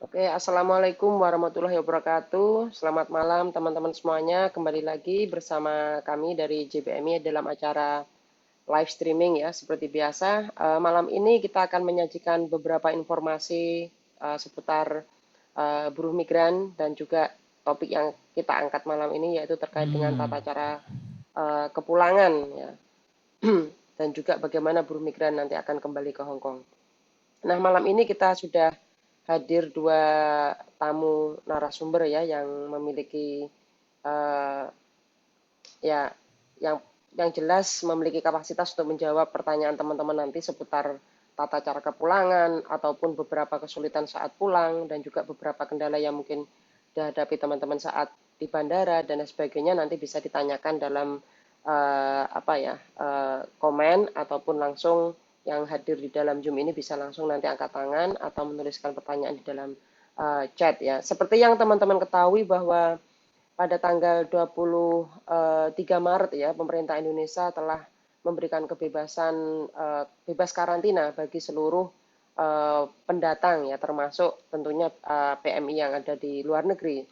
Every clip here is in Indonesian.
Oke, Assalamualaikum warahmatullahi wabarakatuh. Selamat malam teman-teman semuanya. Kembali lagi bersama kami dari JBMI dalam acara live streaming ya, seperti biasa. Malam ini kita akan menyajikan beberapa informasi seputar buruh migran dan juga topik yang kita angkat malam ini yaitu terkait dengan tata cara kepulangan ya, dan juga bagaimana buruh migran nanti akan kembali ke Hong Kong. Nah, malam ini kita sudah hadir dua tamu narasumber ya yang memiliki uh, ya yang jelas memiliki kapasitas untuk menjawab pertanyaan teman-teman nanti seputar tata cara kepulangan ataupun beberapa kesulitan saat pulang dan juga beberapa kendala yang mungkin dihadapi teman-teman saat di bandara dan sebagainya nanti bisa ditanyakan dalam komen ataupun langsung yang hadir di dalam Zoom ini bisa langsung nanti angkat tangan atau menuliskan pertanyaan di dalam chat ya. Seperti yang teman-teman ketahui bahwa pada tanggal 23 Maret ya pemerintah Indonesia telah memberikan kebebasan bebas karantina bagi seluruh pendatang ya termasuk tentunya PMI yang ada di luar negeri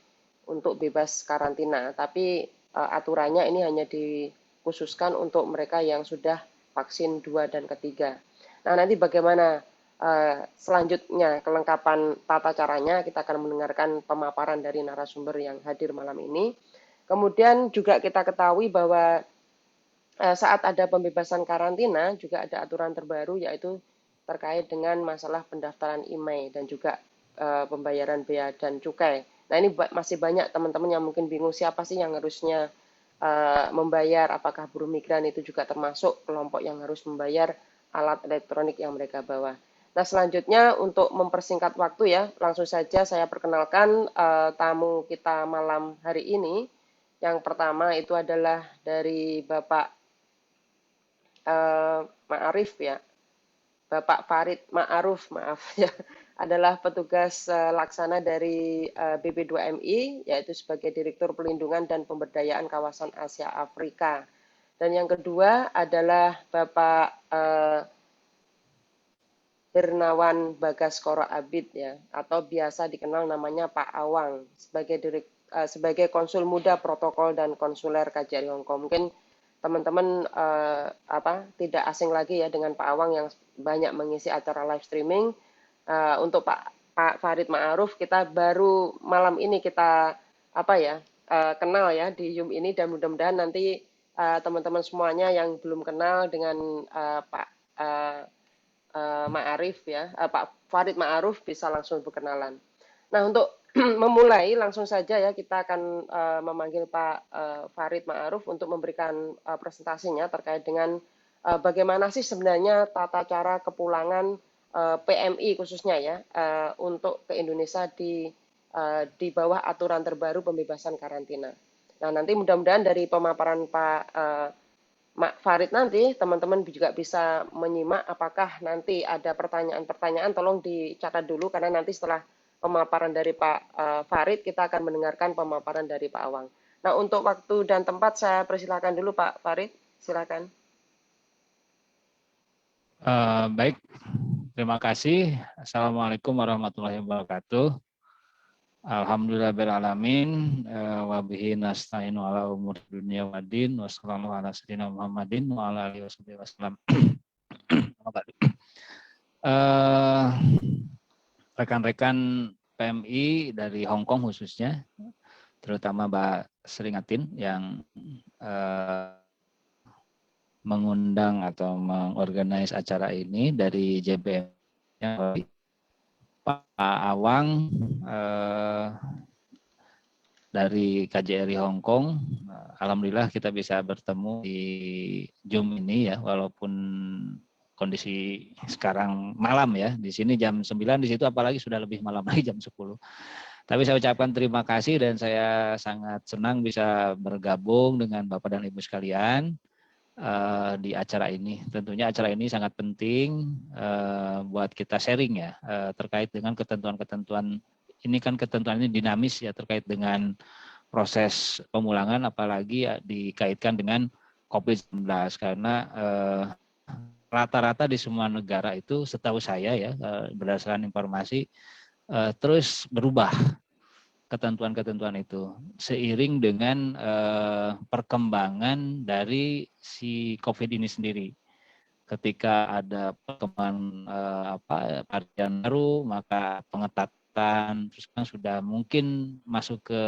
untuk bebas karantina. Tapi aturannya ini hanya dikhususkan untuk mereka yang sudah vaksin 2 dan ketiga. Nah, nanti bagaimana selanjutnya kelengkapan tata caranya kita akan mendengarkan pemaparan dari narasumber yang hadir malam ini. Kemudian juga kita ketahui bahwa saat ada pembebasan karantina juga ada aturan terbaru yaitu terkait dengan masalah pendaftaran IMEI dan juga pembayaran bea dan cukai. Nah, ini masih banyak teman-teman yang mungkin bingung siapa sih yang harusnya membayar, apakah buruh migran itu juga termasuk kelompok yang harus membayar alat elektronik yang mereka bawa. Nah, selanjutnya untuk mempersingkat waktu ya, langsung saja saya perkenalkan tamu kita malam hari ini. Yang pertama itu adalah dari Bapak Ma'arif ya, Bapak Farid Ma'aruf, maaf ya, adalah petugas laksana dari BP2MI, yaitu sebagai Direktur Pelindungan dan Pemberdayaan Kawasan Asia Afrika. Dan yang kedua adalah Bapak Hernawan Bagaskoro Abid ya, atau biasa dikenal namanya Pak Awang sebagai Konsul Muda Protokol dan Konsuler KJRI Hong Kong. Mungkin teman-teman tidak asing lagi ya dengan Pak Awang yang banyak mengisi acara live streaming. Untuk Pak Farid Ma'aruf kita baru malam ini kita kenal ya di Zoom ini dan mudah-mudahan nanti teman-teman semuanya yang belum kenal dengan Pak Ma'arif ya, Pak Farid Ma'aruf bisa langsung berkenalan. Nah, untuk memulai langsung saja ya kita akan memanggil Pak Farid Ma'aruf untuk memberikan presentasinya terkait dengan bagaimana sih sebenarnya tata cara kepulangan PMI khususnya ya untuk ke Indonesia di bawah aturan terbaru pembebasan karantina. Nah, nanti mudah-mudahan dari pemaparan Pak Mak Farid nanti teman-teman juga bisa menyimak apakah nanti ada pertanyaan-pertanyaan tolong dicatat dulu karena nanti setelah pemaparan dari Pak Farid kita akan mendengarkan pemaparan dari Pak Awang. Nah, untuk waktu dan tempat saya persilakan dulu Pak Farid, silakan. Baik, terima kasih. Assalamualaikum warahmatullahi wabarakatuh. Alhamdulillahirrahmanirrahim. Wabihi nasta'inu ala umur dunia waddin. Wassalamualaikum ala sayyidina Muhammadin wa ala alihi wasallam. Rekan-rekan PMI dari Hong Kong khususnya, terutama Mbak Seringatin yang mengundang atau mengorganize acara ini dari JBM Pak Awang dari KJRI Hong Kong. Alhamdulillah kita bisa bertemu di Zoom ini ya, walaupun kondisi sekarang malam ya. Di sini jam 9, di situ apalagi sudah lebih malam lagi jam 10. Tapi saya ucapkan terima kasih dan saya sangat senang bisa bergabung dengan Bapak dan Ibu sekalian di acara ini. Tentunya acara ini sangat penting buat kita sharing ya terkait dengan ketentuan-ketentuan. Ini kan ketentuan ini dinamis ya terkait dengan proses pemulangan apalagi ya, dikaitkan dengan COVID-19 karena rata-rata di semua negara itu setahu saya ya berdasarkan informasi terus berubah ketentuan-ketentuan itu seiring dengan perkembangan dari si COVID ini sendiri. Ketika ada perkembangan varian baru, maka pengetatan terus kan sudah mungkin masuk ke,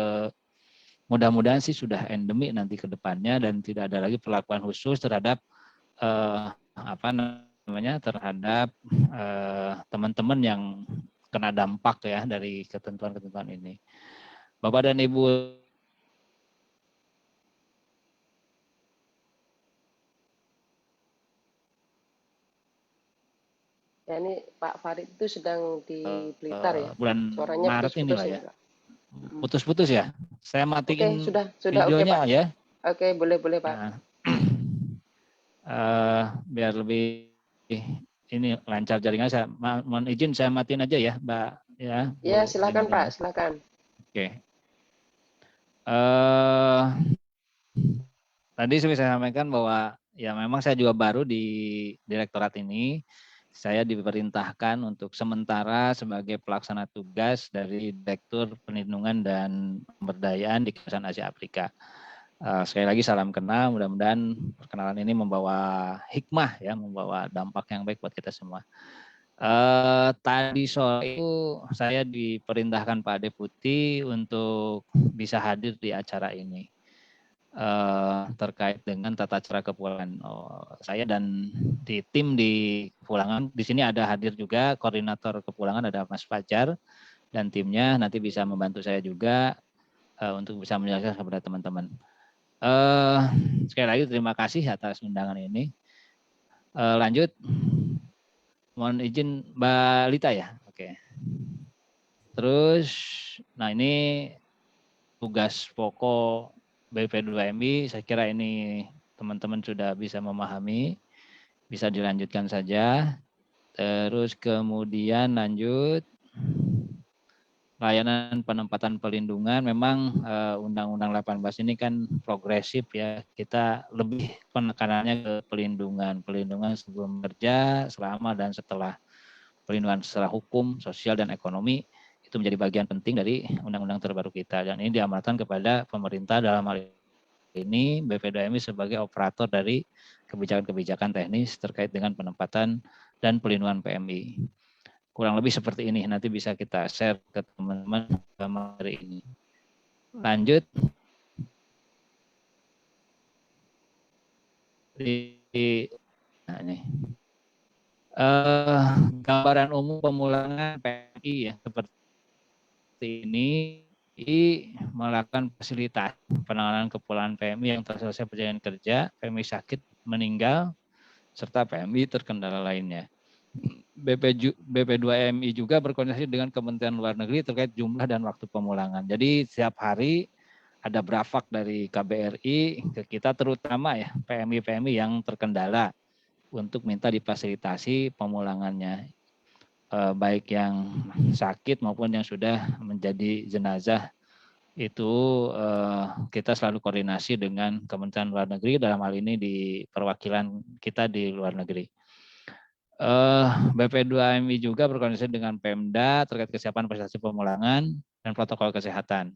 mudah-mudahan sih sudah endemik nanti ke depannya dan tidak ada lagi perlakuan khusus terhadap terhadap teman-teman yang kena dampak ya dari ketentuan-ketentuan ini. Bapak dan Ibu Ya, ini Pak Farid itu sedang di Blitar ya. bulan Suaranya Maret ini putus-putus lah ini, ya. Pak. Putus-putus ya. Saya Oke, matiin sudah oke, videonya Pak. ya. Oke, boleh Pak. Nah, biar lebih ini lancar jaringan, saya mohon izin saya matiin aja ya, Mbak ya. Ya, Bu silakan Rinalina. Pak, silakan. Oke. Tadi saya sampaikan bahwa ya memang saya juga baru di direktorat ini. Saya diperintahkan untuk sementara sebagai pelaksana tugas dari Direktur Perlindungan dan Pemberdayaan di kawasan Asia Afrika. Sekali lagi salam kenal, mudah-mudahan perkenalan ini membawa hikmah ya, membawa dampak yang baik buat kita semua. Tadi sore itu saya diperintahkan Pak Deputi untuk bisa hadir di acara ini terkait dengan tata cara kepulangan. Saya dan di tim di kepulangan di sini ada hadir juga koordinator kepulangan, ada Mas Fajar dan timnya nanti bisa membantu saya juga untuk bisa menjelaskan kepada teman-teman. Sekali lagi terima kasih atas undangan ini. Lanjut, mohon izin Mbak Lita ya. Oke. Terus, nah ini tugas pokok BP2MI, saya kira ini teman-teman sudah bisa memahami, bisa dilanjutkan saja. Terus kemudian lanjut, layanan penempatan perlindungan, memang Undang-Undang 18 ini kan progresif ya, kita lebih penekanannya ke perlindungan sebelum bekerja, selama dan setelah, perlindungan secara hukum, sosial, dan ekonomi, itu menjadi bagian penting dari undang-undang terbaru kita. Dan ini diamanatkan kepada pemerintah dalam hal ini BP2MI sebagai operator dari kebijakan-kebijakan teknis terkait dengan penempatan dan pelindungan PMI. Kurang lebih seperti ini, nanti bisa kita share ke teman-teman hari ini. Lanjut. Nah ini. Gambaran umum pemulangan PMI ya, seperti ini, melakukan fasilitas penanganan kepulangan PMI yang telah selesai perjalanan kerja, PMI sakit, meninggal, serta PMI terkendala lainnya. BP2MI juga berkoordinasi dengan Kementerian Luar Negeri terkait jumlah dan waktu pemulangan. Jadi setiap hari ada brafak dari KBRI ke kita, terutama ya PMI yang terkendala untuk minta difasilitasi pemulangannya. Baik yang sakit maupun yang sudah menjadi jenazah, itu kita selalu koordinasi dengan Kementerian Luar Negeri, dalam hal ini di perwakilan kita di luar negeri. BP2MI juga berkoordinasi dengan Pemda terkait kesiapan fasilitasi pemulangan dan protokol kesehatan.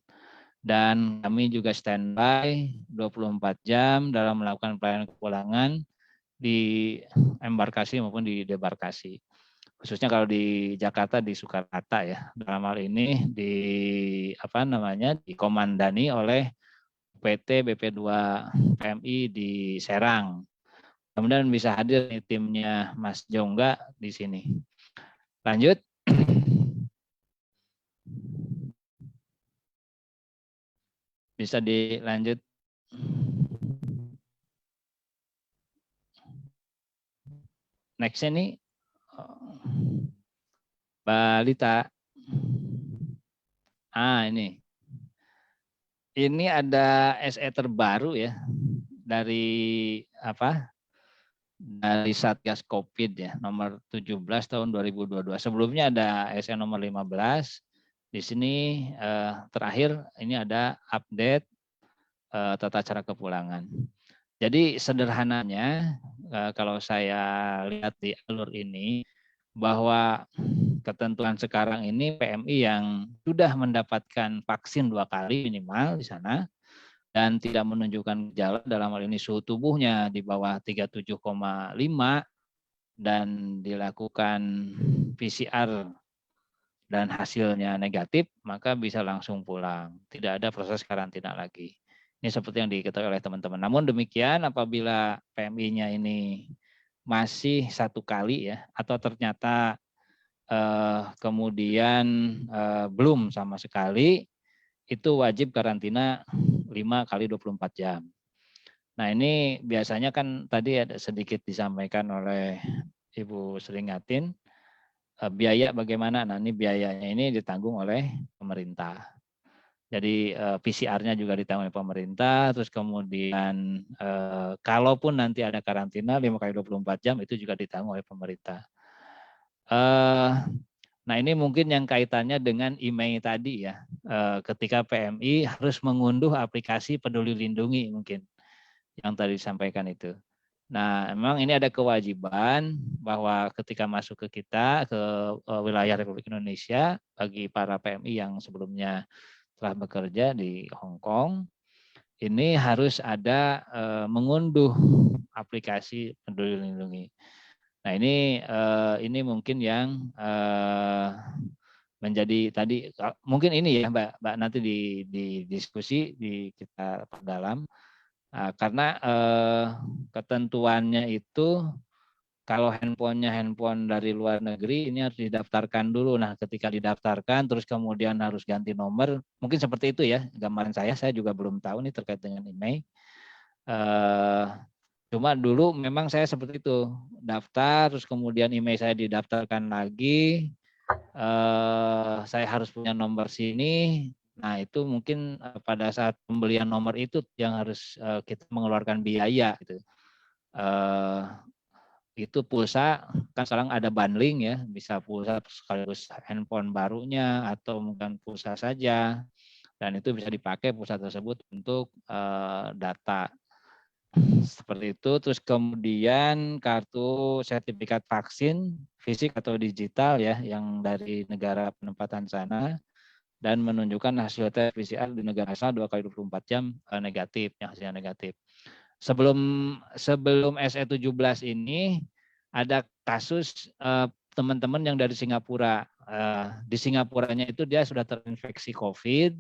Dan kami juga standby 24 jam dalam melakukan pelayanan kepulangan di embarkasi maupun di debarkasi. Khususnya kalau di Jakarta di Soekarno-Hatta ya, dalam hal ini dikomandani oleh PT BP2 PMI di Serang. Kemudian bisa hadir nih timnya Mas Jongga di sini. Lanjut. Bisa dilanjut. Next ini Mbak Lita. Ini ada SE terbaru ya dari dari Satgas Covid ya, nomor 17 tahun 2022. Sebelumnya ada SE nomor 15. Di sini terakhir ini ada update tata cara kepulangan. Jadi sederhananya kalau saya lihat di alur ini, bahwa ketentuan sekarang ini PMI yang sudah mendapatkan vaksin 2 kali minimal di sana dan tidak menunjukkan gejala, dalam hal ini suhu tubuhnya di bawah 37,5 dan dilakukan PCR dan hasilnya negatif, maka bisa langsung pulang. Tidak ada proses karantina lagi. Ini seperti yang diketahui oleh teman-teman. Namun demikian, apabila PMI-nya ini masih 1 kali ya, atau ternyata kemudian belum sama sekali, itu wajib karantina 5 kali 24 jam. Nah ini biasanya kan tadi ada sedikit disampaikan oleh Ibu Seringatin, biaya bagaimana. Nah ini biayanya ini ditanggung oleh pemerintah. Jadi PCR-nya juga ditanggung oleh pemerintah, terus kemudian kalaupun nanti ada karantina 5 kali 24 jam itu juga ditanggung oleh pemerintah. Nah ini mungkin yang kaitannya dengan email tadi ya, ketika PMI harus mengunduh aplikasi Peduli Lindungi mungkin yang tadi disampaikan itu. Nah, memang ini ada kewajiban bahwa ketika masuk ke kita, ke wilayah Republik Indonesia, bagi para PMI yang sebelumnya telah bekerja di Hong Kong, ini harus ada mengunduh aplikasi Peduli Lindungi. Nah, ini mungkin yang menjadi tadi mungkin ini ya Mbak nanti di diskusi di kita perdalam. Karena ketentuannya itu kalau handphone dari luar negeri ini harus didaftarkan dulu. Nah, ketika didaftarkan terus kemudian harus ganti nomor, mungkin seperti itu ya gambaran saya juga belum tahu nih terkait dengan email. Cuma dulu memang saya seperti itu, daftar terus kemudian email saya didaftarkan lagi, saya harus punya nomor sini. Nah itu mungkin pada saat pembelian nomor itu yang harus kita mengeluarkan biaya gitu. Itu pulsa kan sekarang ada bundling ya, bisa pulsa sekaligus handphone barunya atau mungkin pulsa saja, dan itu bisa dipakai pulsa tersebut untuk data seperti itu. Terus kemudian kartu sertifikat vaksin fisik atau digital ya yang dari negara penempatan sana dan menunjukkan hasil tes PCR di negara asal 2 kali 24 jam negatif, yang hasilnya negatif. Sebelum SE17 ini ada kasus teman-teman yang dari Singapura. Di Singapuranya itu dia sudah terinfeksi COVID,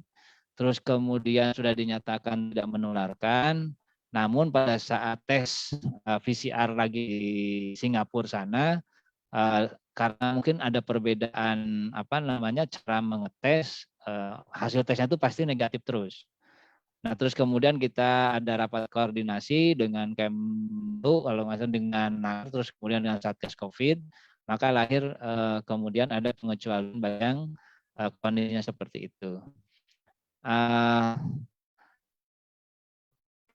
terus kemudian sudah dinyatakan tidak menularkan, namun pada saat tes PCR lagi di Singapura sana, karena mungkin ada perbedaan cara mengetes, hasil tesnya itu pasti negatif terus. Nah, terus kemudian kita ada rapat koordinasi dengan Kemlu, kalau nggak salah dengan NAR, terus kemudian dengan Satgas COVID, maka lahir kemudian ada pengecualian yang kondisinya seperti itu.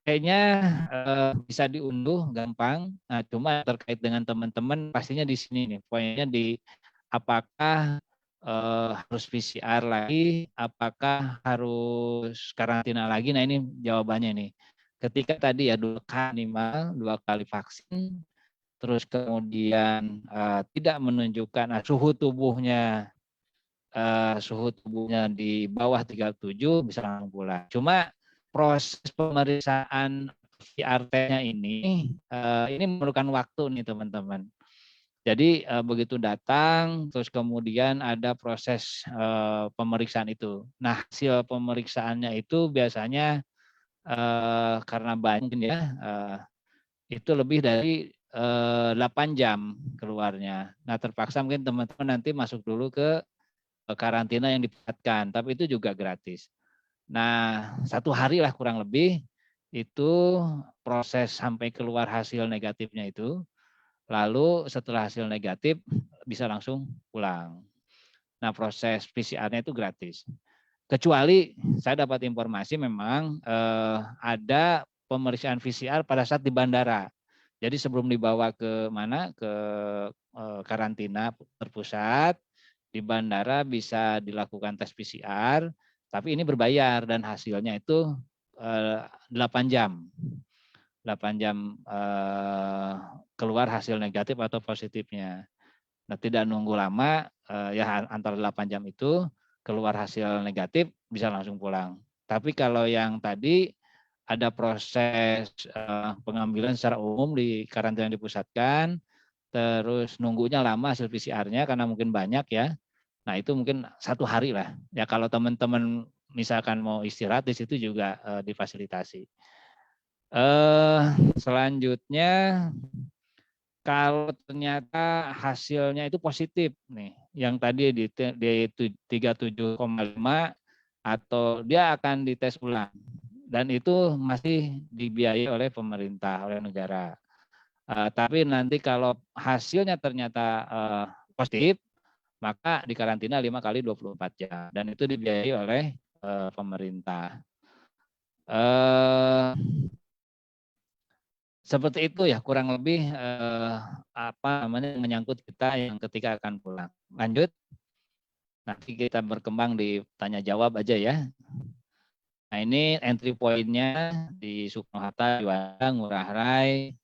Kayaknya bisa diunduh gampang, nah, cuma terkait dengan teman-teman pastinya di sini nih, poinnya di apakah harus PCR lagi, apakah harus karantina lagi. Nah ini jawabannya nih. Ketika tadi ya 2 kali vaksin, terus kemudian tidak menunjukkan suhu tubuhnya di bawah 37 bisa langsung pulang. Cuma proses pemeriksaan PCR-nya ini memerlukan waktu nih teman-teman. Jadi begitu datang, terus kemudian ada proses pemeriksaan itu. Nah, hasil pemeriksaannya itu biasanya karena banyak ya, itu lebih dari 8 jam keluarnya. Nah, terpaksa mungkin teman-teman nanti masuk dulu ke karantina yang dipusatkan, tapi itu juga gratis. Nah, 1 hari lah kurang lebih itu proses sampai keluar hasil negatifnya itu. Lalu setelah hasil negatif bisa langsung pulang. Nah, proses PCR-nya itu gratis. Kecuali saya dapat informasi memang ada pemeriksaan PCR pada saat di bandara. Jadi sebelum dibawa ke mana ke karantina terpusat, di bandara bisa dilakukan tes PCR, tapi ini berbayar dan hasilnya itu 8 jam. 8 jam keluar hasil negatif atau positifnya. Nah, tidak nunggu lama, ya antara 8 jam itu keluar hasil negatif bisa langsung pulang. Tapi kalau yang tadi ada proses pengambilan secara umum di karantina dipusatkan, terus nunggunya lama hasil PCR-nya karena mungkin banyak ya. Nah itu mungkin 1 hari lah. Ya kalau teman-teman misalkan mau istirahat di situ juga difasilitasi. Selanjutnya kalau ternyata hasilnya itu positif nih, yang tadi di 37,5 atau dia akan dites ulang dan itu masih dibiayai oleh pemerintah, oleh negara. Tapi nanti kalau hasilnya ternyata positif, maka dikarantina 5 kali 24 jam dan itu dibiayai oleh pemerintah. Seperti itu ya kurang lebih menyangkut kita yang ketika akan pulang. Lanjut. Nanti kita berkembang di tanya jawab aja ya. Nah ini entry point-nya di Soekarno-Hatta, Juanda, Ngurah Rai,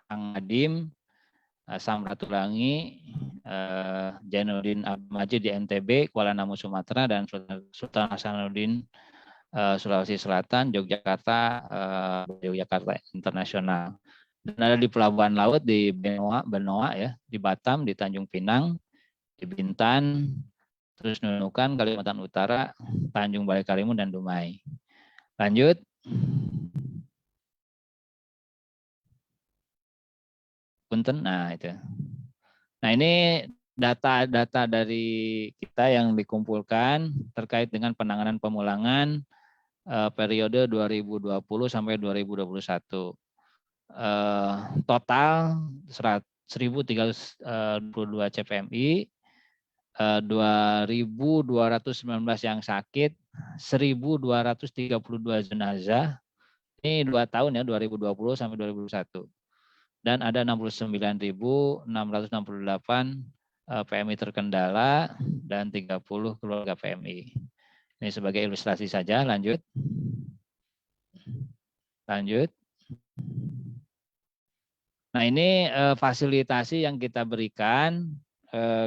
Hang Nadim, Samratulangi, Jainuddin Abdul Majid di NTB, Kuala Namu Sumatera, dan Sultan Hasanuddin Sulawesi Selatan, Yogyakarta, Yogyakarta Internasional. Dan ada di pelabuhan laut di Benoa ya, di Batam, di Tanjung Pinang, di Bintan, terus Nunukan, Kalimantan Utara, Tanjung Balai Karimun, dan Dumai. Lanjut. Punten, nah itu. Nah ini data-data dari kita yang dikumpulkan terkait dengan penanganan pemulangan periode 2020 sampai 2021. Total 1.322 CPMI, 2.219 yang sakit, 1.232 jenazah. Ini 2 tahun ya, 2020 sampai 2021. Dan ada 69.668 PMI terkendala dan 30 keluarga PMI. Ini sebagai ilustrasi saja, lanjut. Lanjut. Nah ini fasilitasi yang kita berikan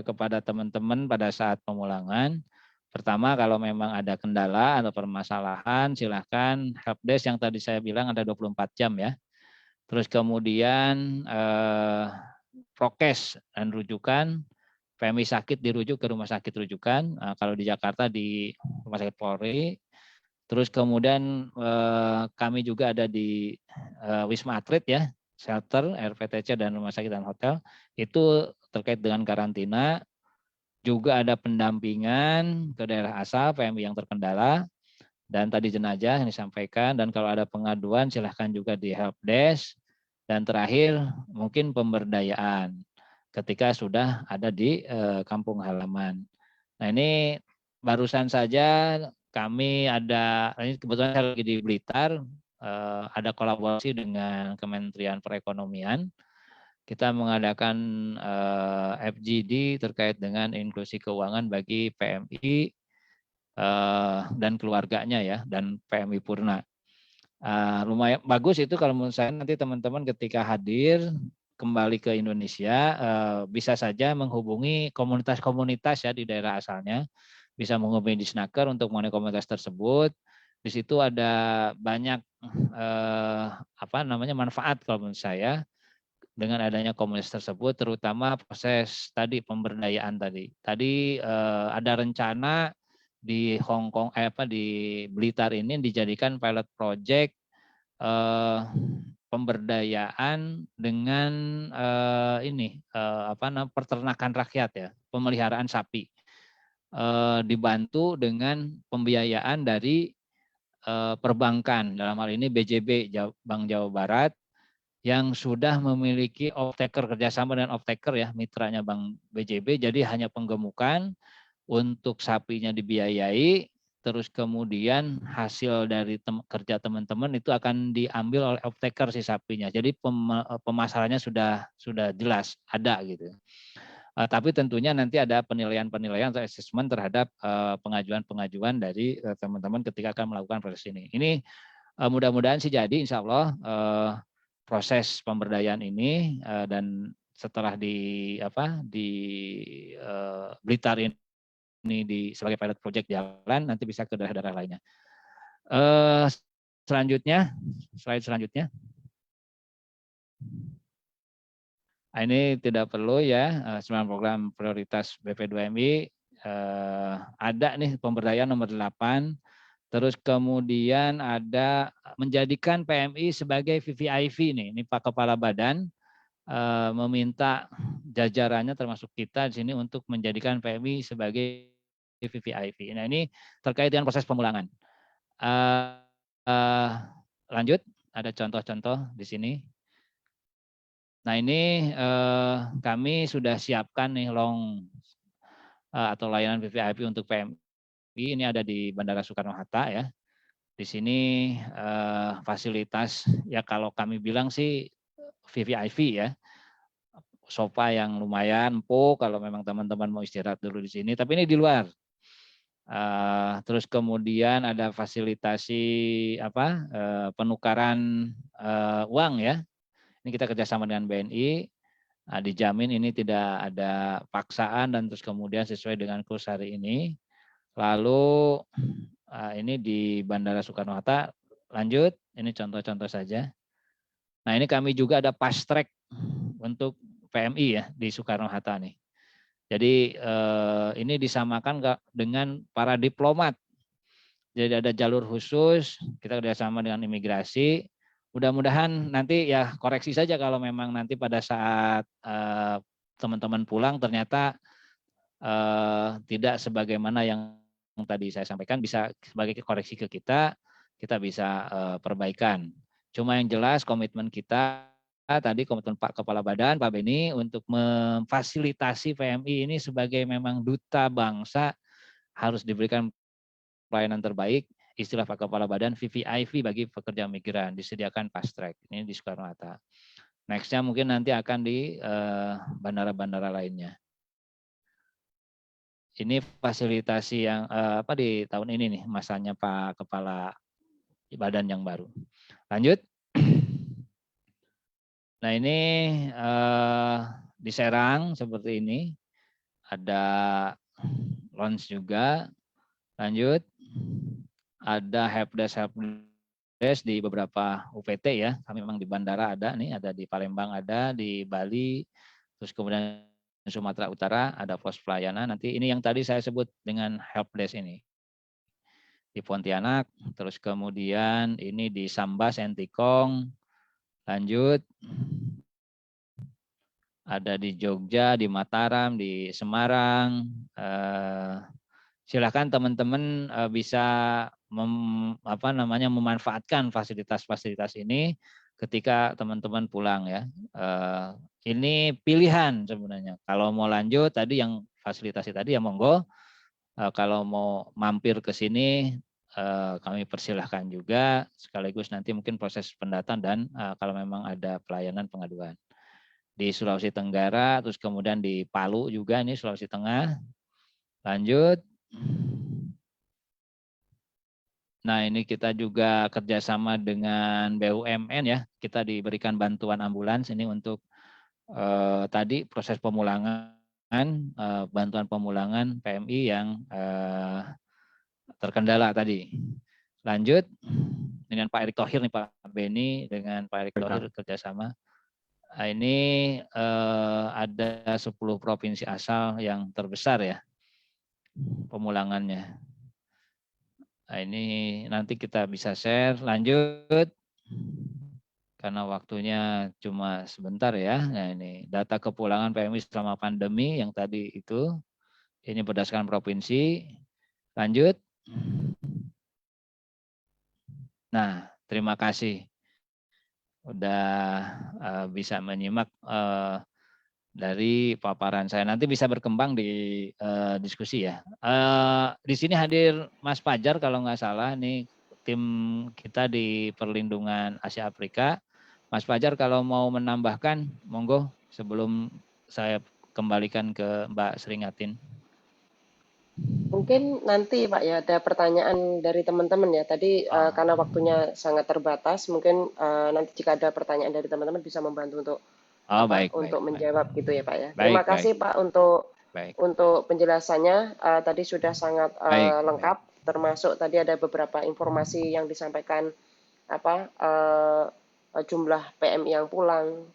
kepada teman-teman pada saat pemulangan. Pertama kalau memang ada kendala atau permasalahan silahkan helpdesk yang tadi saya bilang ada 24 jam ya. Terus kemudian prokes dan rujukan, PMI sakit dirujuk ke rumah sakit rujukan, kalau di Jakarta di Rumah Sakit Polri. Terus kemudian kami juga ada di Wisma Atlet ya, shelter, RPTC, dan rumah sakit dan hotel. Itu terkait dengan karantina. Juga ada pendampingan ke daerah asal PMI yang terkendala. Dan tadi jenazah yang disampaikan. Dan kalau ada pengaduan silahkan juga di helpdesk. Dan terakhir mungkin pemberdayaan ketika sudah ada di kampung halaman. Nah ini barusan saja kami ada, ini kebetulan saya lagi di Blitar, ada kolaborasi dengan Kementerian Perekonomian. Kita mengadakan FGD terkait dengan inklusi keuangan bagi PMI dan keluarganya ya, dan PMI Purna. Lumayan bagus itu kalau menurut saya. Nanti teman-teman ketika hadir kembali ke Indonesia bisa saja menghubungi komunitas-komunitas ya di daerah asalnya. Bisa menghubungi Disnaker untuk mengenai komunitas tersebut. Di situ ada banyak manfaat kalau menurut saya dengan adanya komunitas tersebut, terutama proses tadi pemberdayaan tadi. Tadi ada rencana di Hong Kong di Blitar ini dijadikan pilot project pemberdayaan dengan peternakan rakyat ya, pemeliharaan sapi. Dibantu dengan pembiayaan dari perbankan, dalam hal ini BJB Bank Jawa Barat yang sudah memiliki off-taker, kerjasama dengan off-taker ya, mitranya Bank BJB, jadi hanya penggemukan untuk sapinya dibiayai, terus kemudian hasil dari kerja teman-teman itu akan diambil oleh off-taker si sapinya. Jadi pemasarannya sudah jelas ada gitu. Tapi tentunya nanti ada penilaian-penilaian atau assessment terhadap pengajuan-pengajuan dari teman-teman ketika akan melakukan proses ini. Ini mudah-mudahan sih jadi insya Allah proses pemberdayaan ini dan setelah di Blitar ini sebagai pilot project jalan, nanti bisa ke daerah-daerah lainnya. Selanjutnya, slide selanjutnya. Nah, ini tidak perlu ya, 9 program prioritas BP2MI. Ada nih pemberdayaan nomor 8, terus kemudian ada menjadikan PMI sebagai VVIP nih. Ini Pak Kepala Badan meminta jajarannya termasuk kita di sini untuk menjadikan PMI sebagai VVIP. Nah, ini terkait dengan proses pemulangan. Lanjut, ada contoh-contoh di sini. Nah, ini kami sudah siapkan nih atau layanan VVIP untuk PMI. Ini ada di Bandara Soekarno-Hatta ya. Di sini fasilitas ya kalau kami bilang sih VVIP ya. Sofa yang lumayan empuk kalau memang teman-teman mau istirahat dulu di sini. Tapi ini di luar. Terus kemudian ada fasilitasi penukaran uang ya. Ini kita kerjasama dengan BNI. Nah, dijamin ini tidak ada paksaan dan terus kemudian sesuai dengan kurs hari ini. Lalu ini di Bandara Soekarno-Hatta. Lanjut, ini contoh-contoh saja. Nah, ini kami juga ada fast track untuk PMI ya di Soekarno-Hatta nih. Jadi ini disamakan dengan para diplomat. Jadi ada jalur khusus, kita kerjasama dengan imigrasi. Mudah-mudahan nanti ya koreksi saja kalau memang nanti pada saat teman-teman pulang ternyata tidak sebagaimana yang tadi saya sampaikan, bisa sebagai koreksi ke kita bisa perbaikan. Cuma yang jelas komitmen kita tadi, komitmen Pak Kepala Badan, Pak Beni, untuk memfasilitasi PMI ini sebagai memang duta bangsa, harus diberikan pelayanan terbaik. Istilah Pak Kepala Badan VVIP bagi pekerja migran, disediakan fast track. Ini di Soekarno-Hatta. Nextnya mungkin nanti akan di bandara-bandara lainnya. Ini fasilitasi yang di tahun ini nih masanya Pak Kepala Badan yang baru. Lanjut. Nah, ini di Serang seperti ini. Ada lounge juga. Lanjut. Ada helpdesk di beberapa UPT ya. Kami memang di bandara ada nih, ada di Palembang ada, di Bali, terus kemudian Sumatera Utara ada pos pelayanan. Nanti ini yang tadi saya sebut dengan helpdesk ini. Di Pontianak, terus kemudian ini di Sambas, Entikong. Lanjut. Ada di Jogja, di Mataram, di Semarang. Silakan teman-teman bisa memanfaatkan fasilitas-fasilitas ini ketika teman-teman pulang ya. Ini pilihan sebenarnya. Kalau mau lanjut tadi yang fasilitasi tadi ya monggo. Kalau mau mampir ke sini kami persilahkan juga. Sekaligus nanti mungkin proses pendataan dan kalau memang ada pelayanan pengaduan. Di Sulawesi Tenggara, terus kemudian di Palu juga, ini Sulawesi Tengah. Lanjut. Nah, ini kita juga kerjasama dengan BUMN ya. Kita diberikan bantuan ambulans ini untuk tadi proses pemulangan, bantuan pemulangan PMI yang terkendala tadi. Lanjut dengan Pak Erick Thohir nih Pak Beni, dengan Pak Erick Thohir kerjasama. Nah, ini ada 10 provinsi asal yang terbesar ya pemulangannya. Nah, ini nanti kita bisa share. Lanjut. Karena waktunya cuma sebentar ya. Nah, ini data kepulangan PMI selama pandemi yang tadi itu. Ini berdasarkan provinsi. Lanjut. Nah, terima kasih. Udah bisa menyimak dari paparan saya. Nanti bisa berkembang di diskusi ya. Di sini hadir Mas Fajar kalau nggak salah, nih tim kita di Perlindungan Asia Afrika. Mas Fajar kalau mau menambahkan, monggo sebelum saya kembalikan ke Mbak Seringatin. Mungkin nanti Pak ya ada pertanyaan dari teman-teman ya. Tadi karena waktunya sangat terbatas, mungkin nanti jika ada pertanyaan dari teman-teman bisa membantu untuk Oh, baik, baik, untuk baik. menjawab gitu ya Pak ya. Baik, Terima baik, kasih Pak baik. untuk penjelasannya. Tadi sudah sangat Baik, baik. lengkap, termasuk tadi ada beberapa informasi yang disampaikan jumlah PMI yang pulang,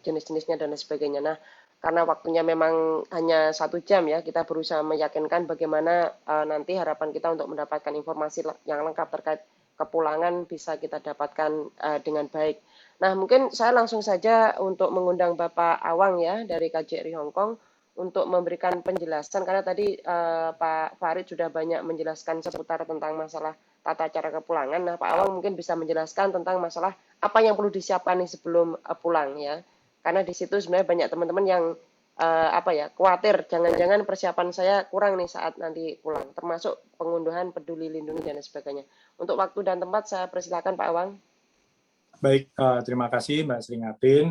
jenis-jenisnya dan lain sebagainya. Nah, karena waktunya memang hanya 1 jam ya, kita berusaha meyakinkan bagaimana nanti harapan kita untuk mendapatkan informasi yang lengkap terkait kepulangan bisa kita dapatkan dengan baik. Nah, mungkin saya langsung saja untuk mengundang Bapak Awang ya dari KJRI Hongkong untuk memberikan penjelasan karena tadi Pak Farid sudah banyak menjelaskan seputar tentang masalah tata cara kepulangan. Nah, Pak Awang mungkin bisa menjelaskan tentang masalah apa yang perlu disiapkan nih sebelum pulang ya. Karena di situ sebenarnya banyak teman-teman yang khawatir jangan-jangan persiapan saya kurang nih saat nanti pulang, termasuk pengunduhan peduli lindungi dan sebagainya. Untuk waktu dan tempat saya persilakan Pak Awang. Baik, terima kasih Mbak Sringatin.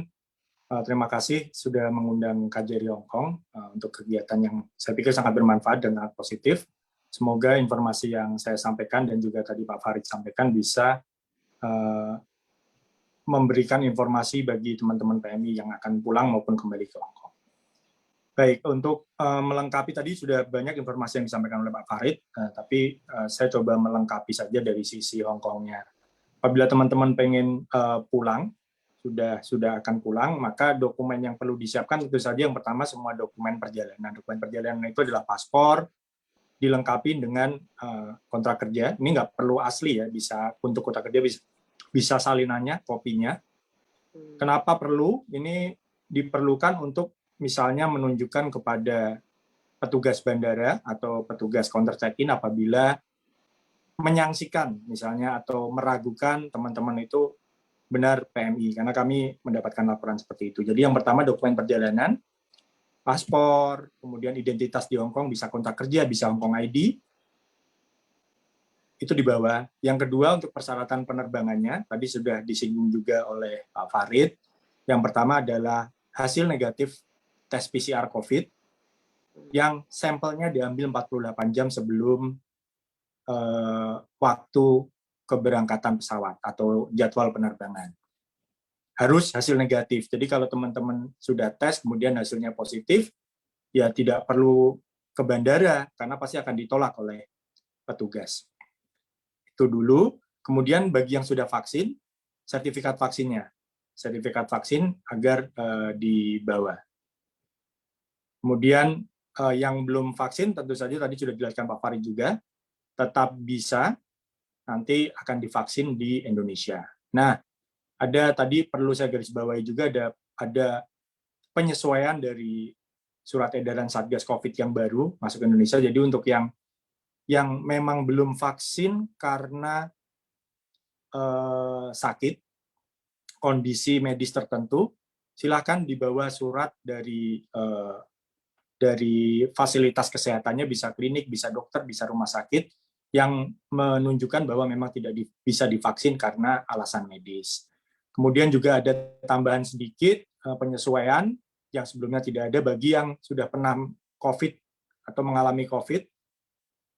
Terima kasih sudah mengundang KJRI Hongkong untuk kegiatan yang saya pikir sangat bermanfaat dan sangat positif. Semoga informasi yang saya sampaikan dan juga tadi Pak Farid sampaikan bisa memberikan informasi bagi teman-teman PMI yang akan pulang maupun kembali ke Hongkong. Baik, untuk melengkapi tadi sudah banyak informasi yang disampaikan oleh Pak Farid, tapi saya coba melengkapi saja dari sisi Hongkongnya. Apabila teman-teman pengen pulang, sudah akan pulang, maka dokumen yang perlu disiapkan tentu saja yang pertama semua dokumen perjalanan. Dokumen perjalanan itu adalah paspor, dilengkapi dengan kontrak kerja. Ini nggak perlu asli ya, bisa untuk kontrak kerja bisa salinannya, kopinya. Kenapa perlu? Ini diperlukan untuk misalnya menunjukkan kepada petugas bandara atau petugas counter check-in apabila menyangsikan misalnya atau meragukan teman-teman itu benar PMI, karena kami mendapatkan laporan seperti itu. Jadi yang pertama dokumen perjalanan, paspor, kemudian identitas di Hongkong, bisa kontrak kerja, bisa Hongkong ID, itu dibawa. Yang kedua untuk persyaratan penerbangannya, tadi sudah disinggung juga oleh Pak Farid. Yang pertama adalah hasil negatif tes PCR COVID, yang sampelnya diambil 48 jam sebelum waktu keberangkatan pesawat atau jadwal penerbangan. Harus hasil negatif. Jadi kalau teman-teman sudah tes kemudian hasilnya positif, ya tidak perlu ke bandara karena pasti akan ditolak oleh petugas. Itu dulu. Kemudian bagi yang sudah vaksin, sertifikat vaksinnya. Sertifikat vaksin agar dibawa. Kemudian yang belum vaksin tentu saja tadi sudah dijelaskan Pak Farid juga, tetap bisa nanti akan divaksin di Indonesia. Nah, ada tadi perlu saya garis bawahi juga ada penyesuaian dari surat edaran Satgas Covid yang baru masuk ke Indonesia. Jadi untuk yang memang belum vaksin karena sakit, kondisi medis tertentu, silakan dibawa surat dari fasilitas kesehatannya, bisa klinik, bisa dokter, bisa rumah sakit, yang menunjukkan bahwa memang tidak bisa divaksin karena alasan medis. Kemudian juga ada tambahan sedikit penyesuaian yang sebelumnya tidak ada bagi yang sudah pernah COVID atau mengalami COVID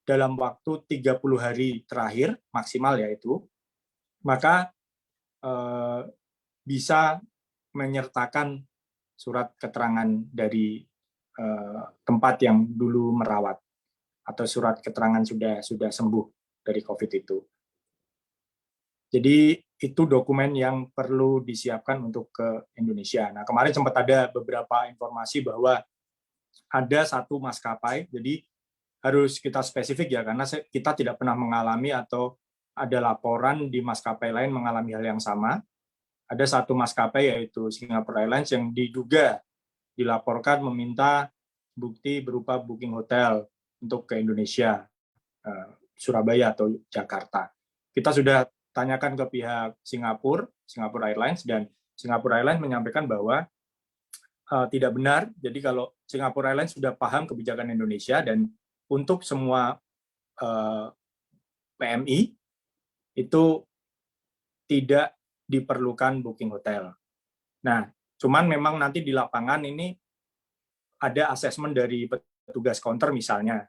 dalam waktu 30 hari terakhir maksimal yaitu, maka bisa menyertakan surat keterangan dari tempat yang dulu merawat atau surat keterangan sudah sembuh dari COVID itu. Jadi itu dokumen yang perlu disiapkan untuk ke Indonesia. Nah, kemarin sempat ada beberapa informasi bahwa ada satu maskapai, jadi harus kita spesifik ya, karena kita tidak pernah mengalami atau ada laporan di maskapai lain mengalami hal yang sama. Ada satu maskapai yaitu Singapore Airlines yang diduga dilaporkan meminta bukti berupa booking hotel untuk ke Indonesia, Surabaya atau Jakarta. Kita sudah tanyakan ke pihak Singapore Airlines, dan Singapore Airlines menyampaikan bahwa tidak benar. Jadi kalau Singapore Airlines sudah paham kebijakan Indonesia dan untuk semua PMI itu tidak diperlukan booking hotel. Nah, cuman memang nanti di lapangan ini ada asesmen dari petugas counter misalnya.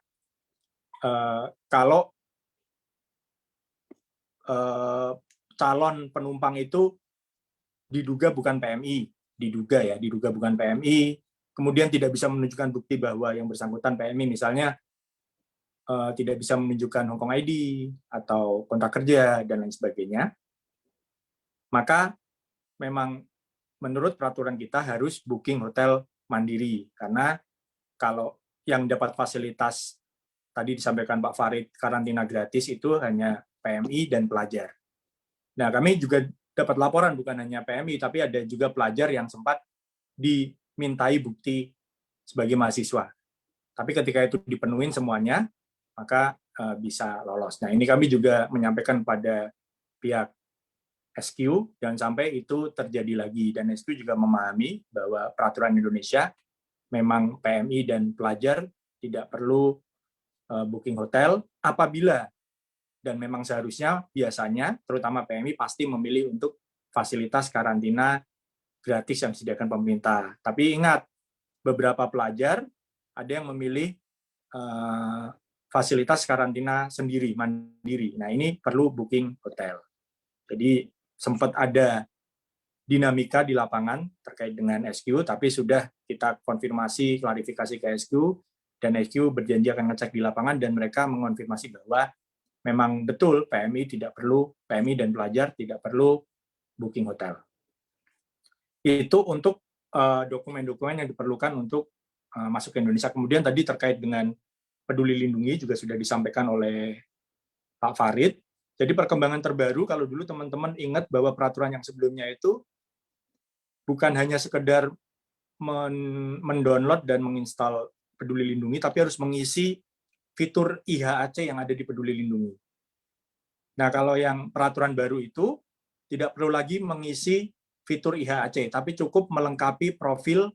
Kalau calon penumpang itu diduga bukan PMI, diduga bukan PMI, kemudian tidak bisa menunjukkan bukti bahwa yang bersangkutan PMI, misalnya tidak bisa menunjukkan Hong Kong ID atau kontrak kerja dan lain sebagainya, maka memang menurut peraturan kita harus booking hotel mandiri, karena kalau yang dapat fasilitas tadi disampaikan Pak Farid karantina gratis itu hanya PMI dan pelajar. Nah, kami juga dapat laporan bukan hanya PMI, tapi ada juga pelajar yang sempat dimintai bukti sebagai mahasiswa. Tapi ketika itu dipenuhin semuanya, maka bisa lolos. Nah, ini kami juga menyampaikan pada pihak SQ, jangan sampai itu terjadi lagi. Dan SQ juga memahami bahwa peraturan Indonesia memang PMI dan pelajar tidak perlu booking hotel apabila, dan memang seharusnya biasanya, terutama PMI pasti memilih untuk fasilitas karantina gratis yang disediakan pemerintah. Tapi ingat, beberapa pelajar ada yang memilih fasilitas karantina sendiri, mandiri. Nah, ini perlu booking hotel. Jadi sempat ada dinamika di lapangan terkait dengan SQ, tapi sudah kita konfirmasi, klarifikasi ke SQ, dan SQ berjanji akan ngecek di lapangan, dan mereka mengonfirmasi bahwa memang betul PMI dan pelajar tidak perlu booking hotel. Itu untuk dokumen-dokumen yang diperlukan untuk masuk ke Indonesia. Kemudian tadi terkait dengan Peduli Lindungi juga sudah disampaikan oleh Pak Farid. Jadi perkembangan terbaru, kalau dulu teman-teman ingat bahwa peraturan yang sebelumnya itu bukan hanya sekedar mendownload dan menginstal Peduli Lindungi, tapi harus mengisi fitur IHAC yang ada di Peduli Lindungi. Nah, kalau yang peraturan baru itu tidak perlu lagi mengisi fitur IHAC, tapi cukup melengkapi profil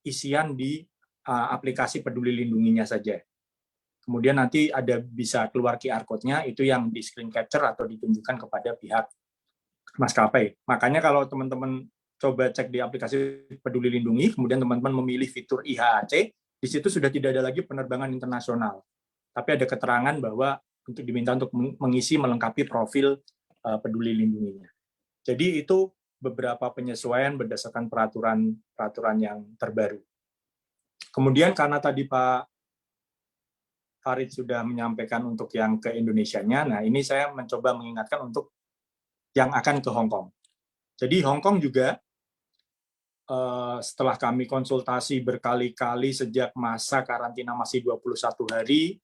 isian di aplikasi Peduli Lindunginya saja. Kemudian nanti ada bisa keluar QR code-nya, itu yang di screen capture atau ditunjukkan kepada pihak maskapai. Makanya kalau teman-teman coba cek di aplikasi Peduli Lindungi, kemudian teman-teman memilih fitur IHAC, di situ sudah tidak ada lagi penerbangan internasional. Tapi ada keterangan bahwa untuk diminta untuk mengisi melengkapi profil Peduli Lindunginya. Jadi itu beberapa penyesuaian berdasarkan peraturan yang terbaru. Kemudian karena tadi Pak Farid sudah menyampaikan untuk yang ke Indonesianya, nah ini saya mencoba mengingatkan untuk yang akan ke Hong Kong. Jadi Hong Kong juga setelah kami konsultasi berkali-kali sejak masa karantina masih 21 hari,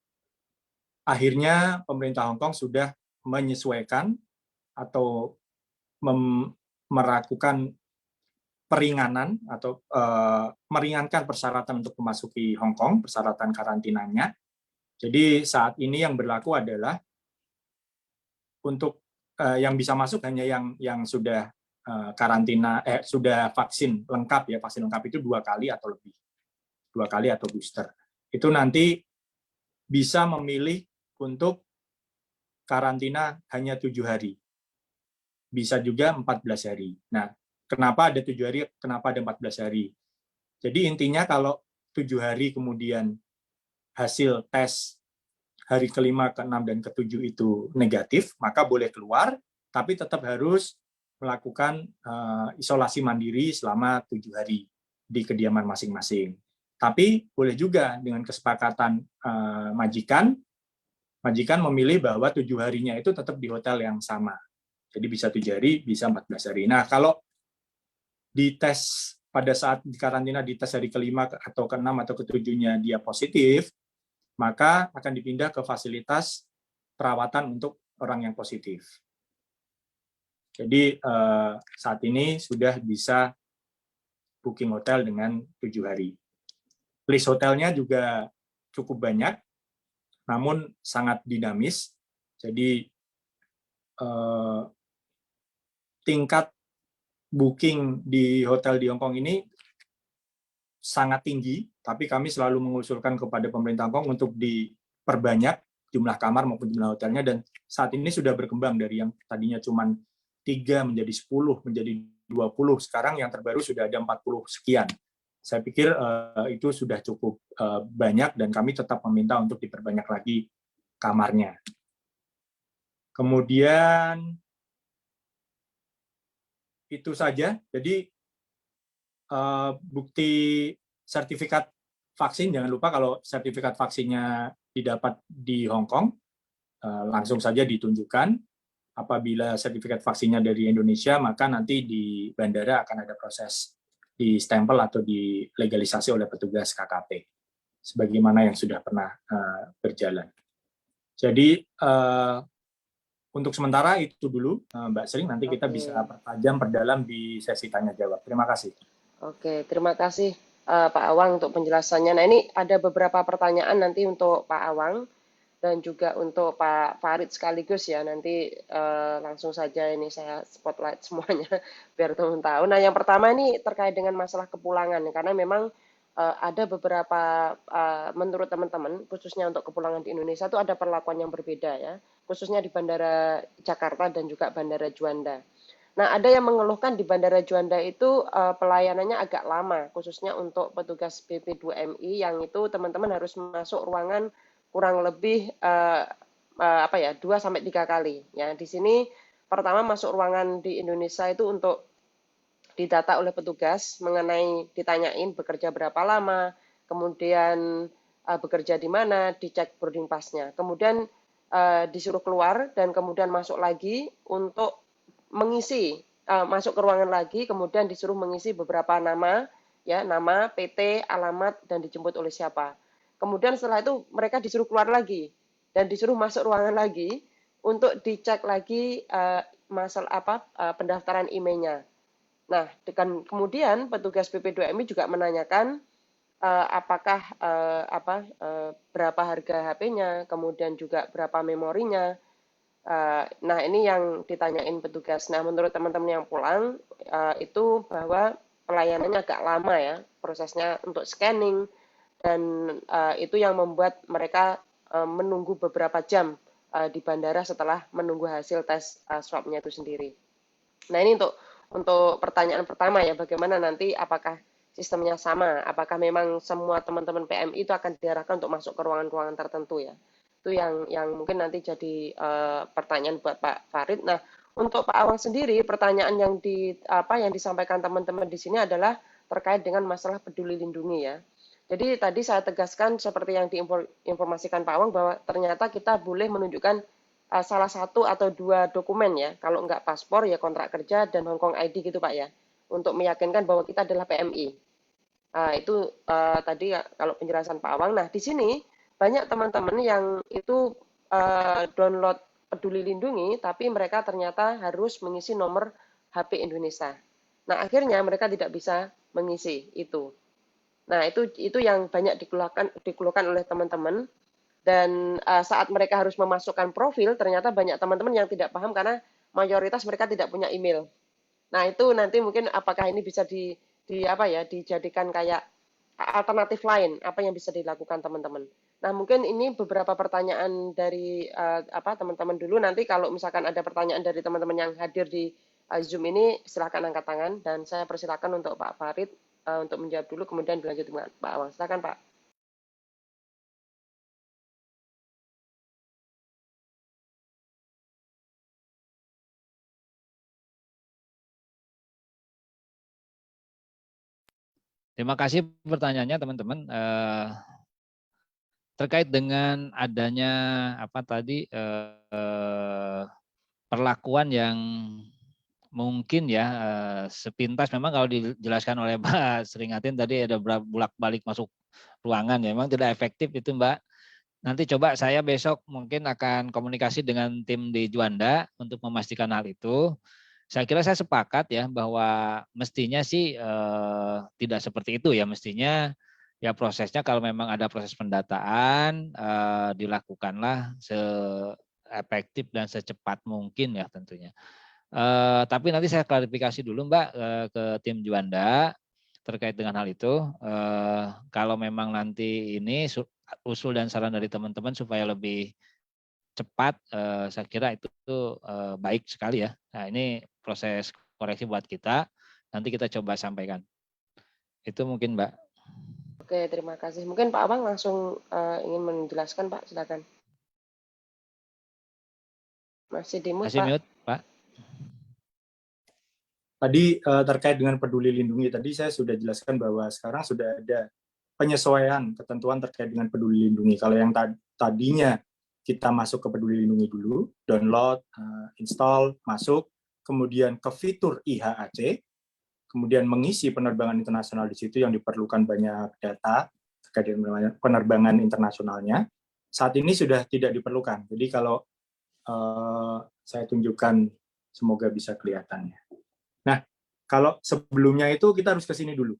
akhirnya pemerintah Hong Kong sudah menyesuaikan atau melakukan peringanan atau meringankan persyaratan untuk memasuki Hong Kong, persyaratan karantinanya. Jadi saat ini yang berlaku adalah untuk yang bisa masuk hanya yang sudah karantina, sudah vaksin lengkap ya, vaksin lengkap itu 2 kali atau lebih, 2 kali atau booster. Itu nanti bisa memilih untuk karantina hanya 7 hari. Bisa juga 14 hari. Nah, kenapa ada 7 hari, kenapa ada 14 hari? Jadi intinya kalau 7 hari kemudian hasil tes hari ke-5, ke-6, dan ke-7 itu negatif, maka boleh keluar, tapi tetap harus melakukan isolasi mandiri selama 7 hari di kediaman masing-masing. Tapi boleh juga dengan kesepakatan majikan memilih bahwa 7 harinya itu tetap di hotel yang sama. Jadi bisa 7 hari, bisa 14 hari. Nah, kalau dites pada saat di karantina, dites hari ke-5 atau ke-6 atau ke-7-nya dia positif, maka akan dipindah ke fasilitas perawatan untuk orang yang positif. Jadi saat ini sudah bisa booking hotel dengan 7 hari. List hotelnya juga cukup banyak, namun sangat dinamis. Jadi tingkat booking di hotel di Hong Kong ini sangat tinggi, tapi kami selalu mengusulkan kepada pemerintah Hong Kong untuk diperbanyak jumlah kamar maupun jumlah hotelnya, dan saat ini sudah berkembang dari yang tadinya cuma 3 menjadi 10, menjadi 20, sekarang yang terbaru sudah ada 40 sekian. Saya pikir itu sudah cukup banyak, dan kami tetap meminta untuk diperbanyak lagi kamarnya. Kemudian itu saja. Jadi bukti sertifikat vaksin, jangan lupa kalau sertifikat vaksinnya didapat di Hong Kong, langsung saja ditunjukkan. Apabila sertifikat vaksinnya dari Indonesia, maka nanti di bandara akan ada proses di stempel atau dilegalisasi oleh petugas KKP, sebagaimana yang sudah pernah berjalan. Jadi untuk sementara itu dulu, Mbak Sri, nanti kita bisa perdalam di sesi tanya jawab. Terima kasih. Oke, terima kasih Pak Awang untuk penjelasannya. Nah, ini ada beberapa pertanyaan nanti untuk Pak Awang dan juga untuk Pak Farid sekaligus ya. Nanti langsung saja ini saya spotlight semuanya biar teman-teman tahu. Nah, yang pertama ini terkait dengan masalah kepulangan, karena memang ada beberapa menurut teman-teman, khususnya untuk kepulangan di Indonesia itu ada perlakuan yang berbeda ya, khususnya di Bandara Jakarta dan juga Bandara Juanda. Nah, ada yang mengeluhkan di Bandara Juanda itu pelayanannya agak lama, khususnya untuk petugas BP2MI yang itu teman-teman harus masuk ruangan kurang lebih 2 sampai 3 kali. Ya, di sini pertama masuk ruangan di Indonesia itu untuk didata oleh petugas mengenai ditanyain bekerja berapa lama, kemudian bekerja di mana, dicek boarding pass-nya. Kemudian disuruh keluar dan kemudian masuk lagi untuk mengisi masuk ke ruangan lagi, kemudian disuruh mengisi beberapa nama, ya nama, PT, alamat, dan dijemput oleh siapa. Kemudian setelah itu mereka disuruh keluar lagi dan disuruh masuk ruangan lagi untuk dicek lagi pendaftaran emailnya. Nah, kemudian petugas BP2MI juga menanyakan apakah berapa harga HP-nya, kemudian juga berapa memorinya. Nah, ini yang ditanyain petugas. Nah, menurut teman-teman yang pulang, itu bahwa pelayanannya agak lama ya, prosesnya untuk scanning, dan itu yang membuat mereka menunggu beberapa jam di bandara setelah menunggu hasil tes swab-nya itu sendiri. Nah, ini untuk pertanyaan pertama ya, bagaimana nanti apakah sistemnya sama, apakah memang semua teman-teman PMI itu akan diarahkan untuk masuk ke ruangan-ruangan tertentu ya. Itu yang mungkin nanti jadi pertanyaan buat Pak Farid. Nah, untuk Pak Awang sendiri, pertanyaan yang disampaikan teman-teman di sini adalah terkait dengan masalah peduli lindungi ya. Jadi tadi saya tegaskan seperti yang diinformasikan Pak Awang bahwa ternyata kita boleh menunjukkan salah satu atau 2 dokumen ya. Kalau enggak paspor ya kontrak kerja dan Hong Kong ID gitu Pak ya. Untuk meyakinkan bahwa kita adalah PMI. Itu tadi kalau penjelasan Pak Awang. Nah, di sini banyak teman-teman yang itu download Peduli Lindungi, tapi mereka ternyata harus mengisi nomor HP Indonesia. Nah, akhirnya mereka tidak bisa mengisi itu. Nah, itu yang banyak dikeluhkan oleh teman-teman. Dan saat mereka harus memasukkan profil, ternyata banyak teman-teman yang tidak paham karena mayoritas mereka tidak punya email. Nah, itu nanti mungkin apakah ini bisa dijadikan kayak alternatif lain, apa yang bisa dilakukan teman-teman. Nah, mungkin ini beberapa pertanyaan dari teman-teman dulu. Nanti kalau misalkan ada pertanyaan dari teman-teman yang hadir di Zoom ini, silakan angkat tangan dan saya persilakan untuk Pak Farid untuk menjawab dulu, kemudian dilanjut dengan Pak Awang. Silakan Pak. Terima kasih pertanyaannya teman-teman. Terkait dengan adanya perlakuan yang mungkin ya sepintas memang kalau dijelaskan oleh Mbak Seringatin tadi ada bolak-balik masuk ruangan ya, memang tidak efektif itu Mbak. Nanti coba saya besok mungkin akan komunikasi dengan tim di Juanda untuk memastikan hal itu. Saya kira saya sepakat ya bahwa mestinya sih tidak seperti itu ya, mestinya ya prosesnya kalau memang ada proses pendataan dilakukanlah seefektif dan secepat mungkin ya tentunya. Tapi nanti saya klarifikasi dulu Mbak ke tim Juanda terkait dengan hal itu. Kalau memang nanti ini usul dan saran dari teman-teman supaya lebih cepat, saya kira itu baik sekali ya. Nah, ini proses koreksi buat kita, nanti kita coba sampaikan. Itu mungkin Mbak. Oke, terima kasih. Mungkin Pak Abang langsung ingin menjelaskan Pak, silakan. Masih di mute Pak. Masih mute Pak. Tadi terkait dengan Peduli Lindungi, tadi saya sudah jelaskan bahwa sekarang sudah ada penyesuaian ketentuan terkait dengan Peduli Lindungi. Kalau yang tadinya kita masuk ke Peduli Lindungi dulu, download, install, masuk, kemudian ke fitur IHAC, kemudian mengisi penerbangan internasional di situ yang diperlukan banyak data terkait dengan penerbangan internasionalnya. Saat ini sudah tidak diperlukan. Jadi kalau saya tunjukkan, semoga bisa kelihatannya. Nah, kalau sebelumnya itu kita harus ke sini dulu.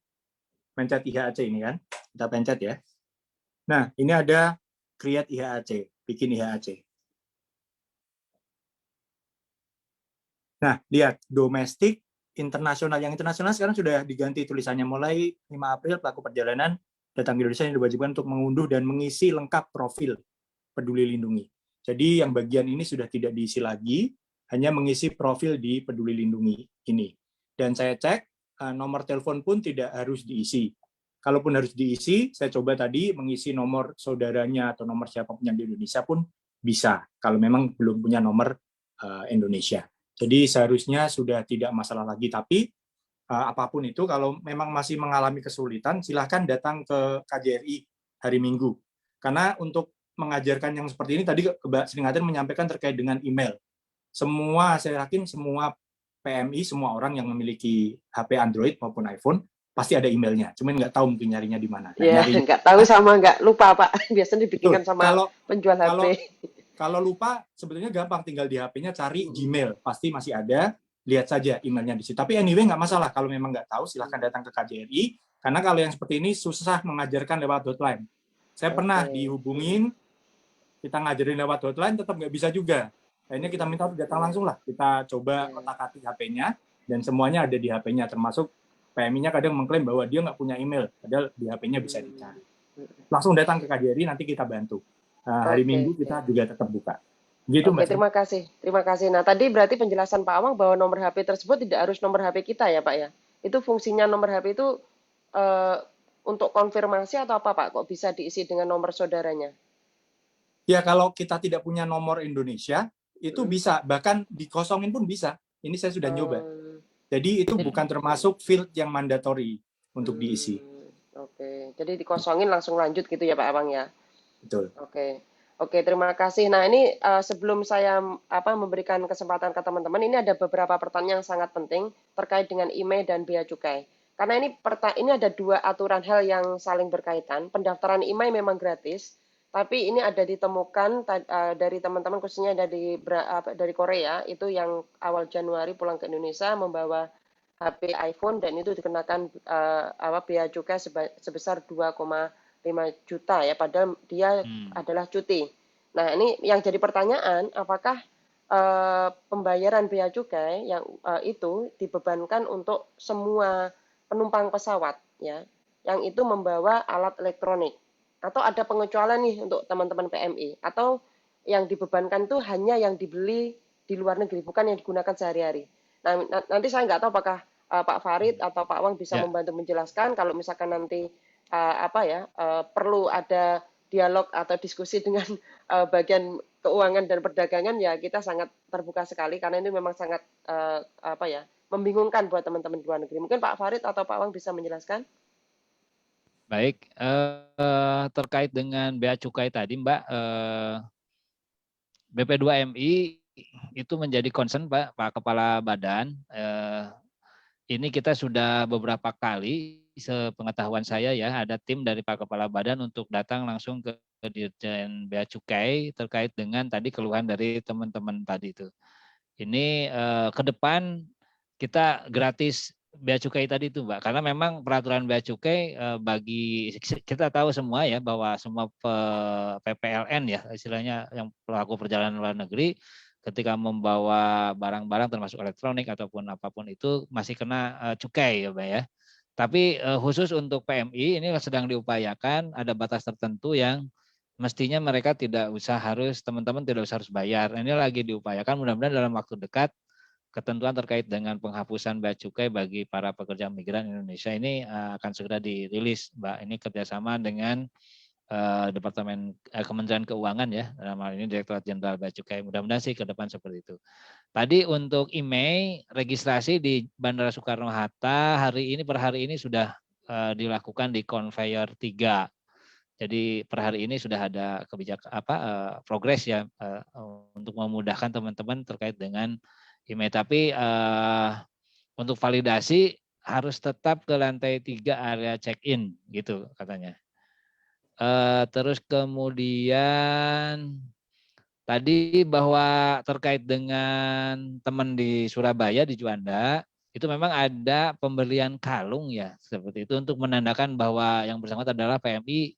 Pencet IHAC ini kan. Kita pencet ya. Nah, ini ada create IHAC, bikin IHAC. Nah, lihat domestik, internasional. Yang internasional sekarang sudah diganti tulisannya mulai 5 April pelaku perjalanan datang ke Indonesia yang diwajibkan untuk mengunduh dan mengisi lengkap profil Peduli Lindungi. Jadi yang bagian ini sudah tidak diisi lagi, hanya mengisi profil di Peduli Lindungi ini. Dan saya cek, nomor telepon pun tidak harus diisi. Kalaupun harus diisi, saya coba tadi mengisi nomor saudaranya atau nomor siapapun yang di Indonesia pun bisa, kalau memang belum punya nomor Indonesia. Jadi seharusnya sudah tidak masalah lagi, tapi apapun itu, kalau memang masih mengalami kesulitan, silahkan datang ke KJRI hari Minggu. Karena untuk mengajarkan yang seperti ini, tadi Mbak Sri Ngatin menyampaikan terkait dengan email. Saya yakin semua PMI, semua orang yang memiliki HP Android maupun iPhone, pasti ada emailnya. Cuman nggak tahu mungkin nyarinya di mana. Ya, nggak tahu sama nggak lupa, Pak. Biasanya dibikinkan sama penjual HP. Kalau lupa, sebetulnya gampang. Tinggal di HP-nya cari Gmail. Pasti masih ada. Lihat saja emailnya di situ. Tapi anyway, nggak masalah. Kalau memang nggak tahu, silahkan datang ke KJRI. Karena kalau yang seperti ini susah mengajarkan lewat hotline. Saya pernah dihubungin, kita ngajarin lewat hotline, tetap nggak bisa juga. Akhirnya kita minta datang langsung lah. Kita coba otak-atik HP-nya, dan semuanya ada di HP-nya. Termasuk PMI-nya kadang mengklaim bahwa dia nggak punya email, padahal di HP-nya bisa dicari. Langsung datang ke KJRI, nanti kita bantu. Hari Minggu kita juga tetap buka. Gitu, Oke, terima kasih. Terima kasih. Nah, tadi berarti penjelasan Pak Awang bahwa nomor HP tersebut tidak harus nomor HP kita ya, Pak ya? Itu fungsinya nomor HP itu untuk konfirmasi atau apa, Pak? Kok bisa diisi dengan nomor saudaranya? Ya, kalau kita tidak punya nomor Indonesia, itu bisa. Bahkan dikosongin pun bisa. Ini saya sudah nyoba. Jadi itu bukan termasuk field yang mandatory untuk diisi. Oke, jadi dikosongin langsung lanjut gitu ya Pak Awang ya? Betul. Oke, terima kasih. Nah ini sebelum saya memberikan kesempatan ke teman-teman, ini ada beberapa pertanyaan yang sangat penting terkait dengan IMEI dan Bea Cukai. Karena ini ada dua aturan hal yang saling berkaitan. Pendaftaran IMEI memang gratis, tapi ini ada ditemukan dari teman-teman khususnya dari Korea, itu yang awal Januari pulang ke Indonesia membawa HP iPhone dan itu dikenakan bea cukai sebesar 2,5 juta ya, padahal dia adalah cuti. Nah ini yang jadi pertanyaan, apakah pembayaran bea cukai yang itu dibebankan untuk semua penumpang pesawat ya, yang itu membawa alat elektronik, atau ada pengecualian nih untuk teman-teman PMI, atau yang dibebankan itu hanya yang dibeli di luar negeri, bukan yang digunakan sehari-hari. Nah, nanti saya nggak tahu apakah Pak Farid atau Pak Awang bisa membantu menjelaskan kalau misalkan nanti perlu ada dialog atau diskusi dengan bagian keuangan dan perdagangan, ya kita sangat terbuka sekali karena ini memang sangat membingungkan buat teman-teman di luar negeri. Mungkin Pak Farid atau Pak Awang bisa menjelaskan? Baik, terkait dengan bea cukai tadi Mbak, BP2MI itu menjadi concern Pak Kepala Badan. Ini kita sudah beberapa kali, sepengetahuan saya ya, ada tim dari Pak Kepala Badan untuk datang langsung ke Dirjen Bea Cukai terkait dengan tadi keluhan dari teman-teman tadi itu. Ini ke depan kita gratis bea cukai tadi itu Mbak, karena memang peraturan bea cukai bagi kita tahu semua ya bahwa semua PPLN ya istilahnya yang pelaku perjalanan luar negeri ketika membawa barang-barang termasuk elektronik ataupun apapun itu masih kena cukai ya Mbak ya. Tapi khusus untuk PMI ini sedang diupayakan ada batas tertentu yang mestinya mereka tidak usah harus, teman-teman tidak usah harus bayar. Ini lagi diupayakan, mudah-mudahan dalam waktu dekat ketentuan terkait dengan penghapusan bea cukai bagi para pekerja migran Indonesia ini akan segera dirilis, Mbak. Ini kerjasama dengan Departemen Kementerian Keuangan ya, dalam hal ini Direktorat Jenderal Bea Cukai. Mudah-mudahan sih ke depan seperti itu. Tadi untuk email registrasi di Bandara Soekarno-Hatta per hari ini sudah dilakukan di conveyor 3. Jadi per hari ini sudah ada kebijakan progres ya untuk memudahkan teman-teman terkait dengan email. Tapi untuk validasi harus tetap ke lantai 3 area check-in gitu katanya. Terus kemudian tadi bahwa terkait dengan teman di Surabaya di Juanda itu memang ada pembelian kalung ya seperti itu untuk menandakan bahwa yang bersangkutan adalah PMI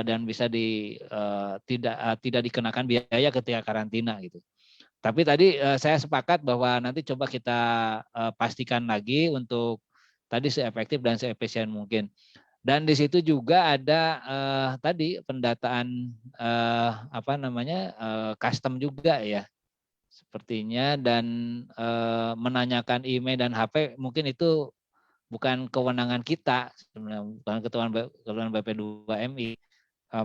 dan bisa tidak dikenakan biaya ketika karantina gitu. Tapi tadi saya sepakat bahwa nanti coba kita pastikan lagi untuk tadi seefektif dan seefisien mungkin. Dan di situ juga ada tadi pendataan custom juga ya sepertinya, dan menanyakan email dan HP mungkin itu bukan kewenangan kita sebenarnya, bukan kewenangan BP2MI.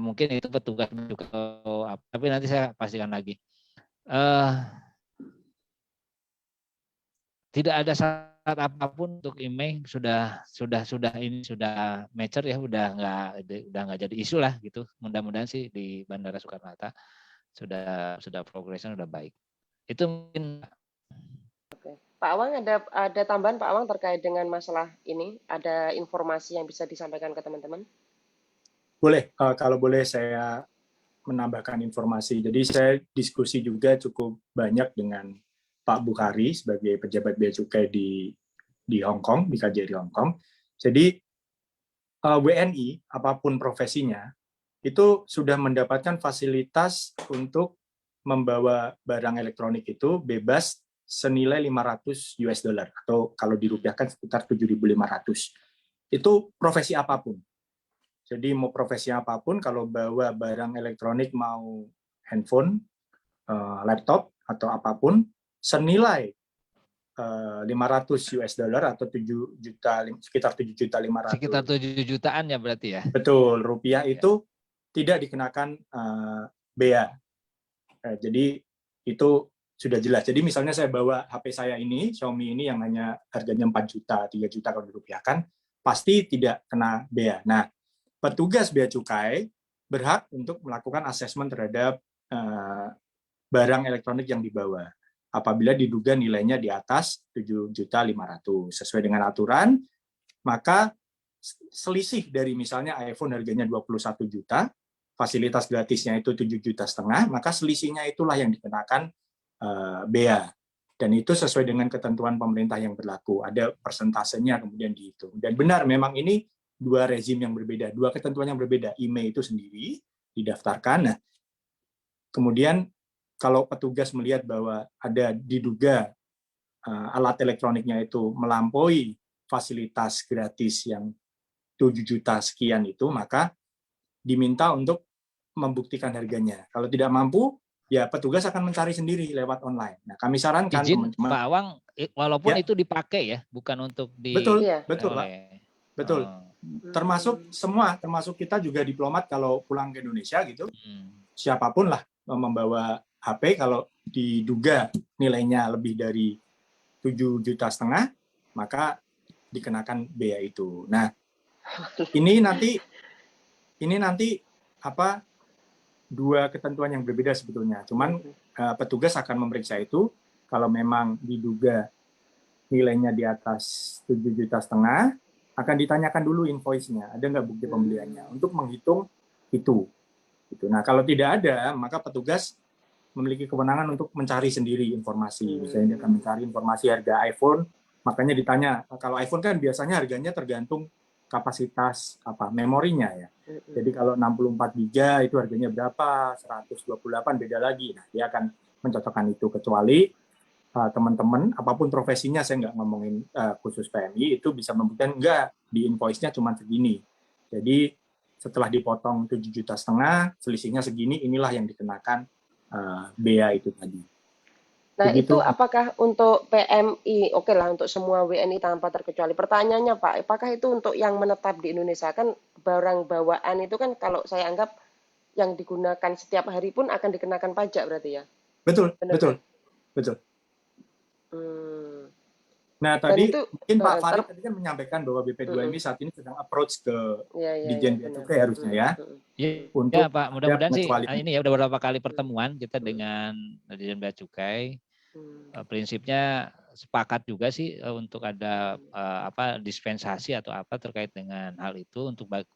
Mungkin itu petugas juga, tapi nanti saya pastikan lagi. Tidak ada syarat apapun untuk email, sudah mature ya, udah nggak jadi isu lah gitu. Mudah-mudahan sih di Bandara Soekarno-Hatta sudah progresnya sudah baik. Itu mungkin. Oke. Pak Awang, ada tambahan Pak Awang terkait dengan masalah ini? Ada informasi yang bisa disampaikan ke teman-teman? Boleh, kalau boleh saya menambahkan informasi. Jadi saya diskusi juga cukup banyak dengan Pak Bukhari sebagai pejabat bea cukai di Hong Kong, di KJRI Hong Kong. Jadi WNI apapun profesinya itu sudah mendapatkan fasilitas untuk membawa barang elektronik itu bebas senilai 500 US dollar atau kalau dirupiahkan sekitar 7.500. Itu profesi apapun. Jadi mau profesi apapun kalau bawa barang elektronik, mau handphone, laptop atau apapun senilai 500 US dollar atau 7 juta, sekitar 7.500.000. Sekitar 7 jutaan ya berarti ya. Betul, rupiah itu tidak dikenakan bea. Jadi itu sudah jelas. Jadi misalnya saya bawa HP saya ini, Xiaomi ini yang hanya harganya 4 juta, 3 juta kalau dirupiahkan, pasti tidak kena bea. Nah, petugas bea cukai berhak untuk melakukan asesmen terhadap barang elektronik yang dibawa apabila diduga nilainya di atas 7.500.000 sesuai dengan aturan, maka selisih dari misalnya iPhone harganya 21 juta, fasilitas gratisnya itu 7,5 juta, maka selisihnya itulah yang dikenakan bea. Dan itu sesuai dengan ketentuan pemerintah yang berlaku. Ada persentasenya kemudian dihitung. Dan benar, memang ini dua rezim yang berbeda, dua ketentuan yang berbeda. IMEI itu sendiri didaftarkan. Nah, kemudian kalau petugas melihat bahwa ada diduga alat elektroniknya itu melampaui fasilitas gratis yang 7 juta sekian itu, maka diminta untuk membuktikan harganya. Kalau tidak mampu, ya petugas akan mencari sendiri lewat online. Nah, kami sarankan teman-teman, Pak Awang, walaupun itu dipakai ya, bukan untuk di. Betul, betul, Pak. Betul. Termasuk semua, termasuk kita juga diplomat kalau pulang ke Indonesia gitu, siapapun lah membawa HP kalau diduga nilainya lebih dari 7,5 juta, maka dikenakan bea itu. Nah, ini nanti apa dua ketentuan yang berbeda sebetulnya. Cuman petugas akan memeriksa itu kalau memang diduga nilainya di atas 7,5 juta, akan ditanyakan dulu invoice-nya, ada nggak bukti pembeliannya untuk menghitung itu. Nah, kalau tidak ada, maka petugas memiliki kewenangan untuk mencari sendiri informasi. Misalnya dia akan mencari informasi harga iPhone, makanya ditanya, kalau iPhone kan biasanya harganya tergantung kapasitas memorinya ya. Jadi kalau 64 GB itu harganya berapa, 128 beda lagi. Nah, dia akan mencocokkan itu, kecuali teman-teman apapun profesinya, saya nggak ngomongin khusus PMI, itu bisa membuktikan enggak, di invoice-nya cuma segini. Jadi setelah dipotong 7,5 juta, selisihnya segini, inilah yang dikenakan bea itu tadi. Nah, Begitu. itu apakah untuk PMI, oke lah, untuk semua WNI tanpa terkecuali. Pertanyaannya, Pak, apakah itu untuk yang menetap di Indonesia? Kan barang bawaan itu kan kalau saya anggap yang digunakan setiap hari pun akan dikenakan pajak berarti ya? Betul, Benar betul, kan? betul. Hmm. Nah, Dan tadi itu mungkin Pak Farid tadi kan menyampaikan bahwa BP2MI saat ini sedang approach ke ya, ya, ya, Ditjen Bea benar. Cukai harusnya ya, Ya, untuk Pak, mudah-mudahan sih pengecualian. ini ya udah beberapa kali pertemuan kita dengan Ditjen Bea Cukai. Prinsipnya sepakat juga sih untuk ada dispensasi atau apa terkait dengan hal itu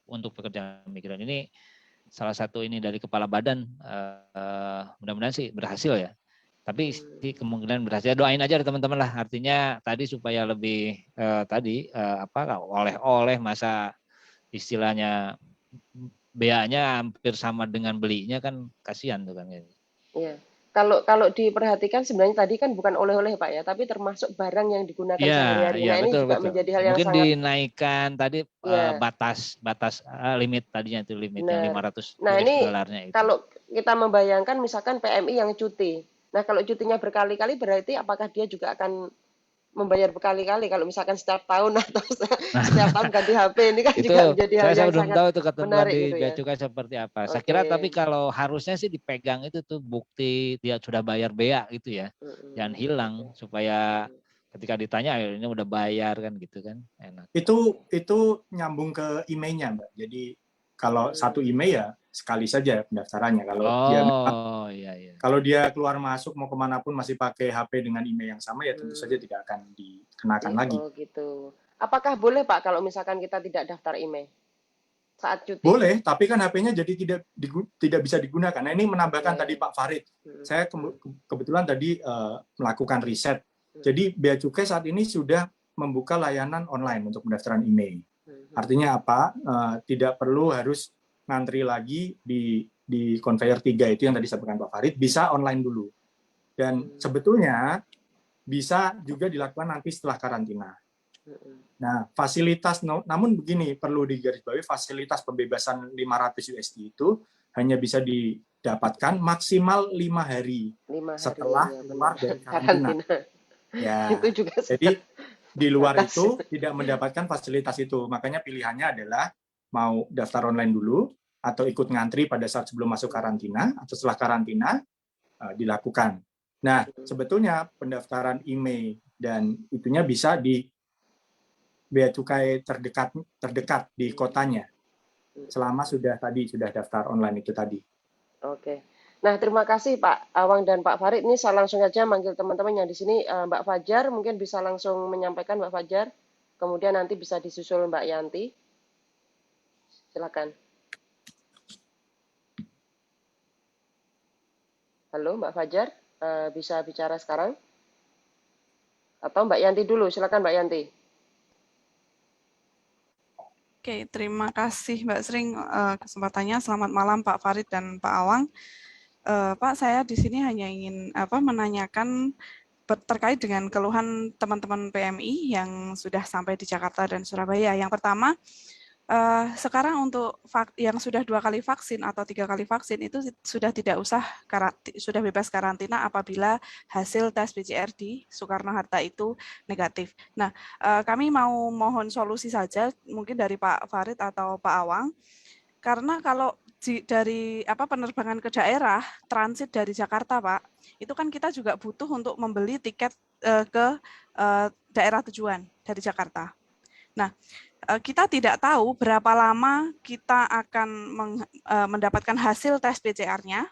untuk pekerja migran ini. Salah satu ini dari kepala badan, mudah-mudahan sih berhasil ya. Tapi sih kemungkinan berhasil. Doain aja teman-teman lah. Artinya tadi supaya lebih oleh-oleh masa istilahnya beanya hampir sama dengan belinya kan kasihan tuh kan. Iya. Kalau diperhatikan sebenarnya tadi kan bukan oleh-oleh Pak ya, tapi termasuk barang yang digunakan sehari-hari. Iya Nah, ini betul juga betul. menjadi hal yang Mungkin sangat dinaikkan tadi ya, batas limit tadinya itu limit yang benar. 500 Nah, US ini dolarnya itu. kalau kita membayangkan misalkan PMI yang cuti. Nah, kalau cutinya berkali-kali berarti apakah dia juga akan membayar berkali-kali kalau misalkan setiap tahun atau setiap tahun ganti HP ini kan Itu juga menjadi hal saya yang belum sangat tahu itu ketentuan menarik di gitu bea ya. cukai seperti apa. Saya kira tapi Oke. kalau harusnya sih dipegang itu tuh bukti dia sudah bayar bea gitu ya. Jangan hilang Oke. supaya ketika ditanya akhirnya udah bayar kan gitu kan enak. Itu nyambung ke emailnya, Mbak. Jadi kalau satu email ya sekali saja pendaftarannya. Kalau dia keluar masuk mau kemanapun masih pakai HP dengan email yang sama ya tentu saja tidak akan dikenakan lagi. Oh gitu. Apakah boleh Pak kalau misalkan kita tidak daftar email saat cuti? Boleh, tapi kan HP-nya jadi tidak bisa digunakan. Nah, ini menambahkan tadi Pak Farid. Saya kebetulan tadi melakukan riset. Jadi Bea Cukai saat ini sudah membuka layanan online untuk pendaftaran email. Artinya apa? Tidak perlu harus ngantri lagi di conveyor 3 itu yang tadi disampaikan Pak Farid, bisa online dulu. Dan sebetulnya bisa juga dilakukan nanti setelah karantina. Nah, fasilitas, namun begini, perlu digarisbawahi, fasilitas pembebasan 500 USD itu hanya bisa didapatkan maksimal 5 hari setelah ya, keluar dari karantina. Ya, itu juga jadi di luar itu tidak mendapatkan fasilitas itu. Makanya pilihannya adalah mau daftar online dulu atau ikut ngantri pada saat sebelum masuk karantina atau setelah karantina dilakukan. Nah, sebetulnya pendaftaran email dan itunya bisa di Bea Cukai terdekat di kotanya selama sudah daftar online itu tadi. Oke. Nah, terima kasih Pak Awang dan Pak Farid. Ini saya langsung saja manggil teman-teman yang di sini. Mbak Fajar mungkin bisa langsung menyampaikan Mbak Fajar. Kemudian nanti bisa disusul Mbak Yanti. Silakan. Halo Mbak Fajar, bisa bicara sekarang? Atau Mbak Yanti dulu, silakan Mbak Yanti. Oke, terima kasih Mbak Sering kesempatannya. Selamat malam Pak Farid dan Pak Awang. Pak, saya di sini hanya ingin menanyakan terkait dengan keluhan teman-teman PMI yang sudah sampai di Jakarta dan Surabaya. Yang pertama, sekarang untuk yang sudah 2 kali vaksin atau 3 kali vaksin itu sudah tidak usah sudah bebas karantina apabila hasil tes PCR di Soekarno-Hatta itu negatif. Nah, kami mau mohon solusi saja mungkin dari Pak Farid atau Pak Awang, karena kalau dari penerbangan ke daerah transit dari Jakarta, Pak, itu kan kita juga butuh untuk membeli tiket ke daerah tujuan dari Jakarta. Nah, kita tidak tahu berapa lama kita akan mendapatkan hasil tes PCR-nya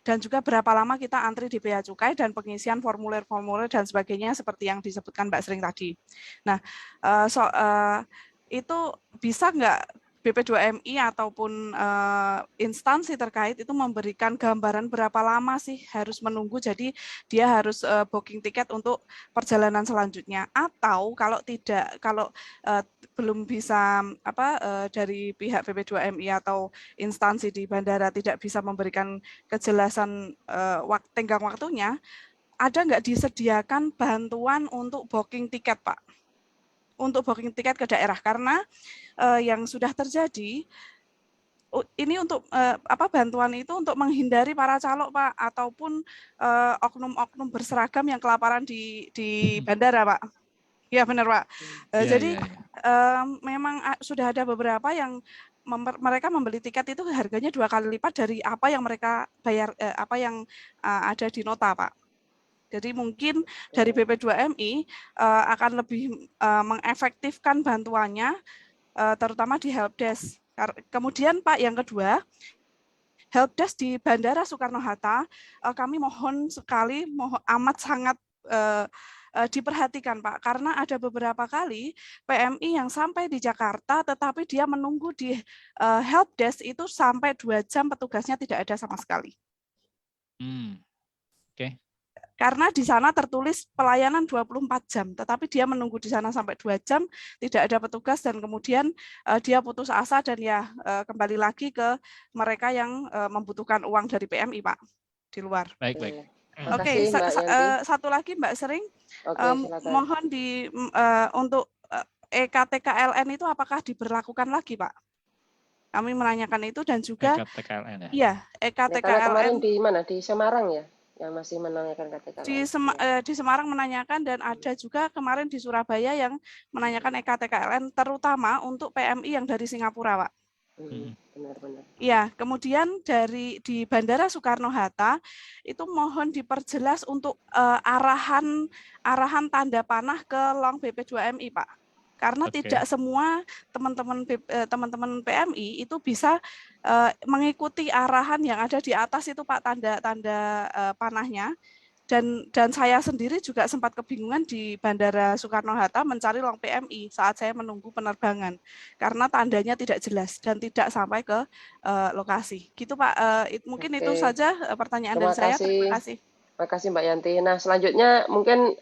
dan juga berapa lama kita antri di Bea Cukai dan pengisian formulir-formulir dan sebagainya seperti yang disebutkan Mbak Sering tadi. Nah, itu bisa nggak BP2MI ataupun instansi terkait itu memberikan gambaran berapa lama sih harus menunggu, jadi dia harus booking tiket untuk perjalanan selanjutnya, atau kalau belum bisa dari pihak BP2MI atau instansi di bandara tidak bisa memberikan kejelasan tenggang waktunya, ada nggak disediakan bantuan untuk booking tiket, Pak? Untuk booking tiket ke daerah, karena yang sudah terjadi ini untuk bantuan itu untuk menghindari para calok Pak, ataupun oknum-oknum berseragam yang kelaparan di bandara Pak. Ya benar Pak. Jadi memang sudah ada beberapa yang mereka membeli tiket itu harganya 2 kali lipat dari apa yang mereka bayar, apa yang ada di nota Pak. Jadi mungkin dari BP2MI akan lebih mengefektifkan bantuannya, terutama di helpdesk. Kemudian Pak, yang kedua, helpdesk di Bandara Soekarno-Hatta, kami mohon sekali, amat sangat diperhatikan Pak, karena ada beberapa kali PMI yang sampai di Jakarta, tetapi dia menunggu di helpdesk itu sampai 2 jam, petugasnya tidak ada sama sekali. Oke. Karena di sana tertulis pelayanan 24 jam, tetapi dia menunggu di sana sampai 2 jam, tidak ada petugas, dan kemudian dia putus asa dan ya kembali lagi ke mereka yang membutuhkan uang dari PMI, Pak, di luar. Baik. Oke, satu lagi Mbak Sering, mohon untuk EKTKLN itu apakah diberlakukan lagi, Pak? Kami menanyakan itu, dan juga EKTKLN ya? Iya, EKTKLN. Kemarin di mana? Di Semarang ya? Yang masih menanyakan KTKLN. Di Semarang menanyakan, dan ada juga kemarin di Surabaya yang menanyakan EKTKLN, terutama untuk PMI yang dari Singapura, Pak. Benar-benar. Ya, kemudian di Bandara Soekarno-Hatta itu mohon diperjelas untuk arahan tanda panah ke long BP2MI, Pak. Karena tidak semua teman-teman PMI itu bisa mengikuti arahan yang ada di atas itu Pak, tanda-tanda panahnya. Dan saya sendiri juga sempat kebingungan di Bandara Soekarno-Hatta mencari long PMI saat saya menunggu penerbangan. Karena tandanya tidak jelas dan tidak sampai ke lokasi. Gitu Pak, mungkin itu saja pertanyaan dari saya. Terima kasih. Terima kasih Mbak Yanti. Nah selanjutnya mungkin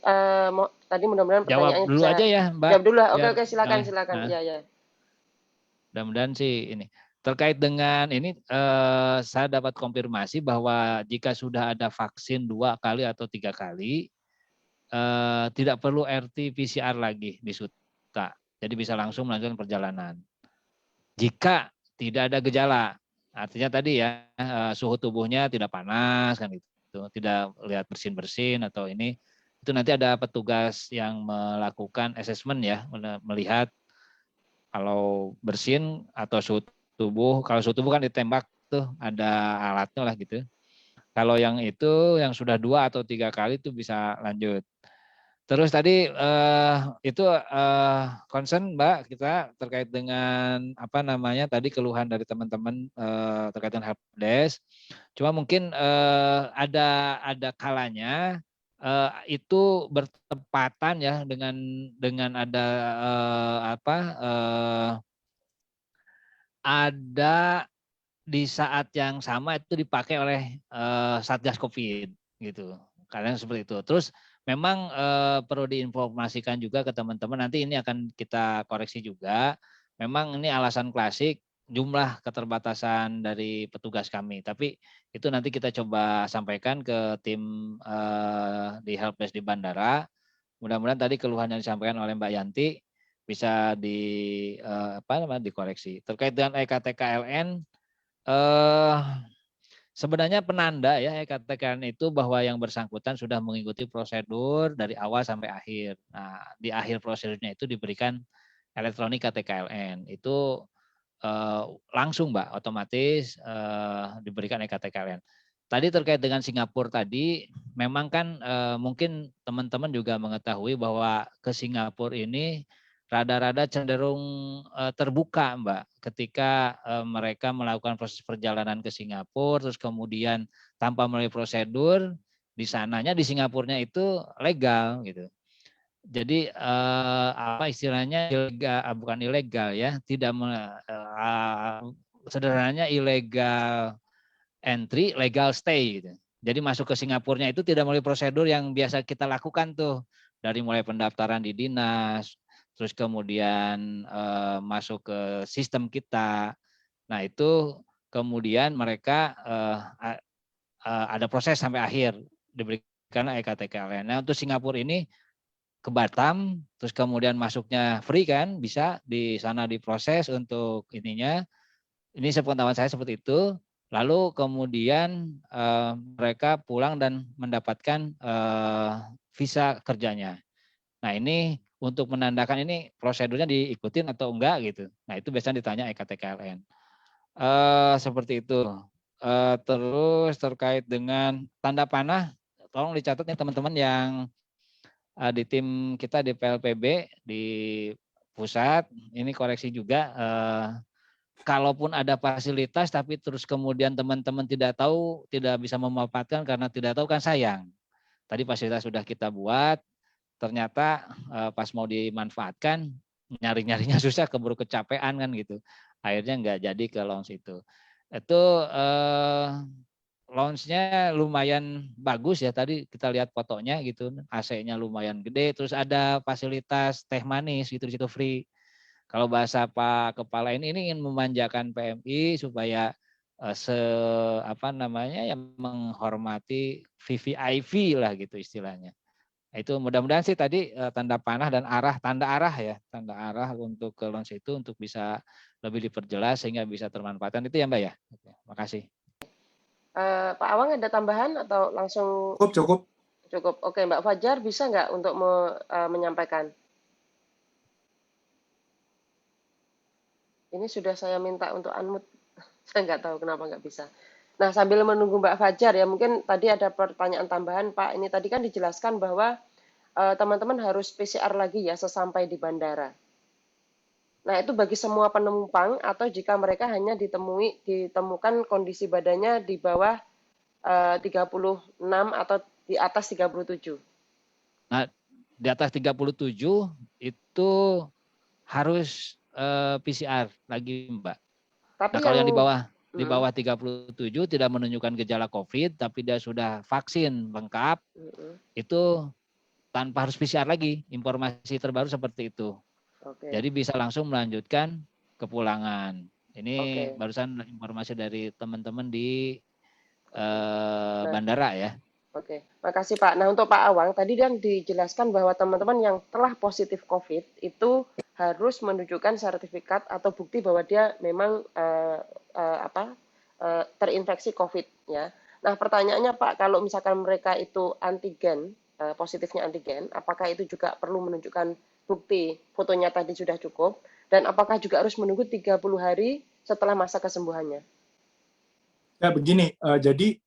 tadi mudah-mudahan pertanyaannya jawab dulu bisa aja ya Mbak. Jawab dulu. Oke, silakan. Iya. Mudah-mudahan sih ini terkait dengan ini saya dapat konfirmasi bahwa jika sudah ada vaksin 2 kali atau 3 kali tidak perlu RT-PCR lagi di SUTA. Jadi bisa langsung melanjutkan perjalanan. Jika tidak ada gejala, artinya tadi ya suhu tubuhnya tidak panas kan gitu. Tidak lihat bersin-bersin atau ini, itu nanti ada petugas yang melakukan assessment ya, melihat kalau bersin atau suhu tubuh. Kalau suhu tubuh kan ditembak tuh ada alatnya lah gitu. Kalau yang itu yang sudah 2 atau 3 kali itu bisa lanjut. Terus tadi itu concern Mbak kita terkait dengan tadi keluhan dari teman-teman terkait dengan helpdesk. Cuma mungkin ada kalanya itu bertepatan ya dengan ada ada di saat yang sama itu dipakai oleh Satgas Covid gitu. Kadang seperti itu. Terus memang perlu diinformasikan juga ke teman-teman, nanti ini akan kita koreksi juga. Memang ini alasan klasik jumlah keterbatasan dari petugas kami. Tapi itu nanti kita coba sampaikan ke tim di helpdesk di bandara. Mudah-mudahan tadi keluhan yang disampaikan oleh Mbak Yanti bisa dikoreksi. Terkait dengan EKTKLN, sebenarnya penanda ya EKTKLN itu bahwa yang bersangkutan sudah mengikuti prosedur dari awal sampai akhir. Nah, di akhir prosedurnya itu diberikan elektronik KTKLN. Itu langsung Mbak, otomatis diberikan EKTKLN. Tadi terkait dengan Singapura tadi, memang kan mungkin teman-teman juga mengetahui bahwa ke Singapura ini rada-rada cenderung terbuka Mbak ketika mereka melakukan proses perjalanan ke Singapura, terus kemudian tanpa melalui prosedur di sananya di Singapurnya itu legal gitu. Jadi istilahnya ilegal, bukan ilegal ya, tidak sederhananya illegal entry, legal stay gitu. Jadi masuk ke Singapurnya itu tidak melalui prosedur yang biasa kita lakukan tuh, dari mulai pendaftaran di dinas, terus kemudian masuk ke sistem kita. Nah itu kemudian mereka ada proses sampai akhir diberikan EKTKLN. Nah untuk Singapura ini ke Batam, terus kemudian masuknya free kan, bisa di sana diproses untuk ininya. Ini sepengetahuan saya seperti itu. Lalu kemudian mereka pulang dan mendapatkan visa kerjanya. Nah ini untuk menandakan ini prosedurnya diikutin atau enggak gitu. Nah itu biasanya ditanya EKTKLN. Seperti itu. Terus terkait dengan tanda panah, tolong dicatat nih teman-teman yang di tim kita di PLPB di pusat. Ini koreksi juga. Kalaupun ada fasilitas tapi terus kemudian teman-teman tidak tahu, tidak bisa memanfaatkan karena tidak tahu kan sayang. Tadi fasilitas sudah kita buat, ternyata pas mau dimanfaatkan nyari-nyarinya susah, keburu kecapean kan gitu. Akhirnya nggak jadi ke launch itu. Itu launch-nya lumayan bagus ya, tadi kita lihat fotonya gitu, AC-nya lumayan gede, terus ada fasilitas teh manis gitu di situ free. Kalau bahasa Pak Kepala ini ingin memanjakan PMI supaya yang menghormati VVIP lah gitu istilahnya. Itu mudah-mudahan sih tadi tanda panah dan tanda arah untuk ke launch itu untuk bisa lebih diperjelas sehingga bisa termanfaatkan itu ya Mbak ya. Oke, makasih. Pak Awang ada tambahan atau langsung Cukup. cukup? Oke, Mbak Fajar bisa nggak untuk menyampaikan? Ini sudah saya minta untuk unmute, saya nggak tahu kenapa nggak bisa. Nah, sambil menunggu Mbak Fajar ya, mungkin tadi ada pertanyaan tambahan Pak. Ini tadi kan dijelaskan bahwa teman-teman harus PCR lagi ya sesampai di bandara. Nah, itu bagi semua penumpang atau jika mereka hanya ditemukan kondisi badannya di bawah 36 atau di atas 37. Nah, di atas 37 itu harus PCR lagi Mbak. Tapi nah kalau yang di di bawah 37 tidak menunjukkan gejala COVID tapi dia sudah vaksin lengkap, itu tanpa harus PCR lagi. Informasi terbaru seperti itu. Jadi bisa langsung melanjutkan kepulangan. Ini barusan informasi dari teman-teman di bandara ya. Oke, makasih Pak. Nah untuk Pak Awang, tadi yang dijelaskan bahwa teman-teman yang telah positif COVID itu harus menunjukkan sertifikat atau bukti bahwa dia memang terinfeksi COVID ya. Nah pertanyaannya Pak, kalau misalkan mereka itu antigen, positifnya antigen, apakah itu juga perlu menunjukkan bukti fotonya tadi sudah cukup? Dan apakah juga harus menunggu 30 hari setelah masa kesembuhannya? Ya begini, jadi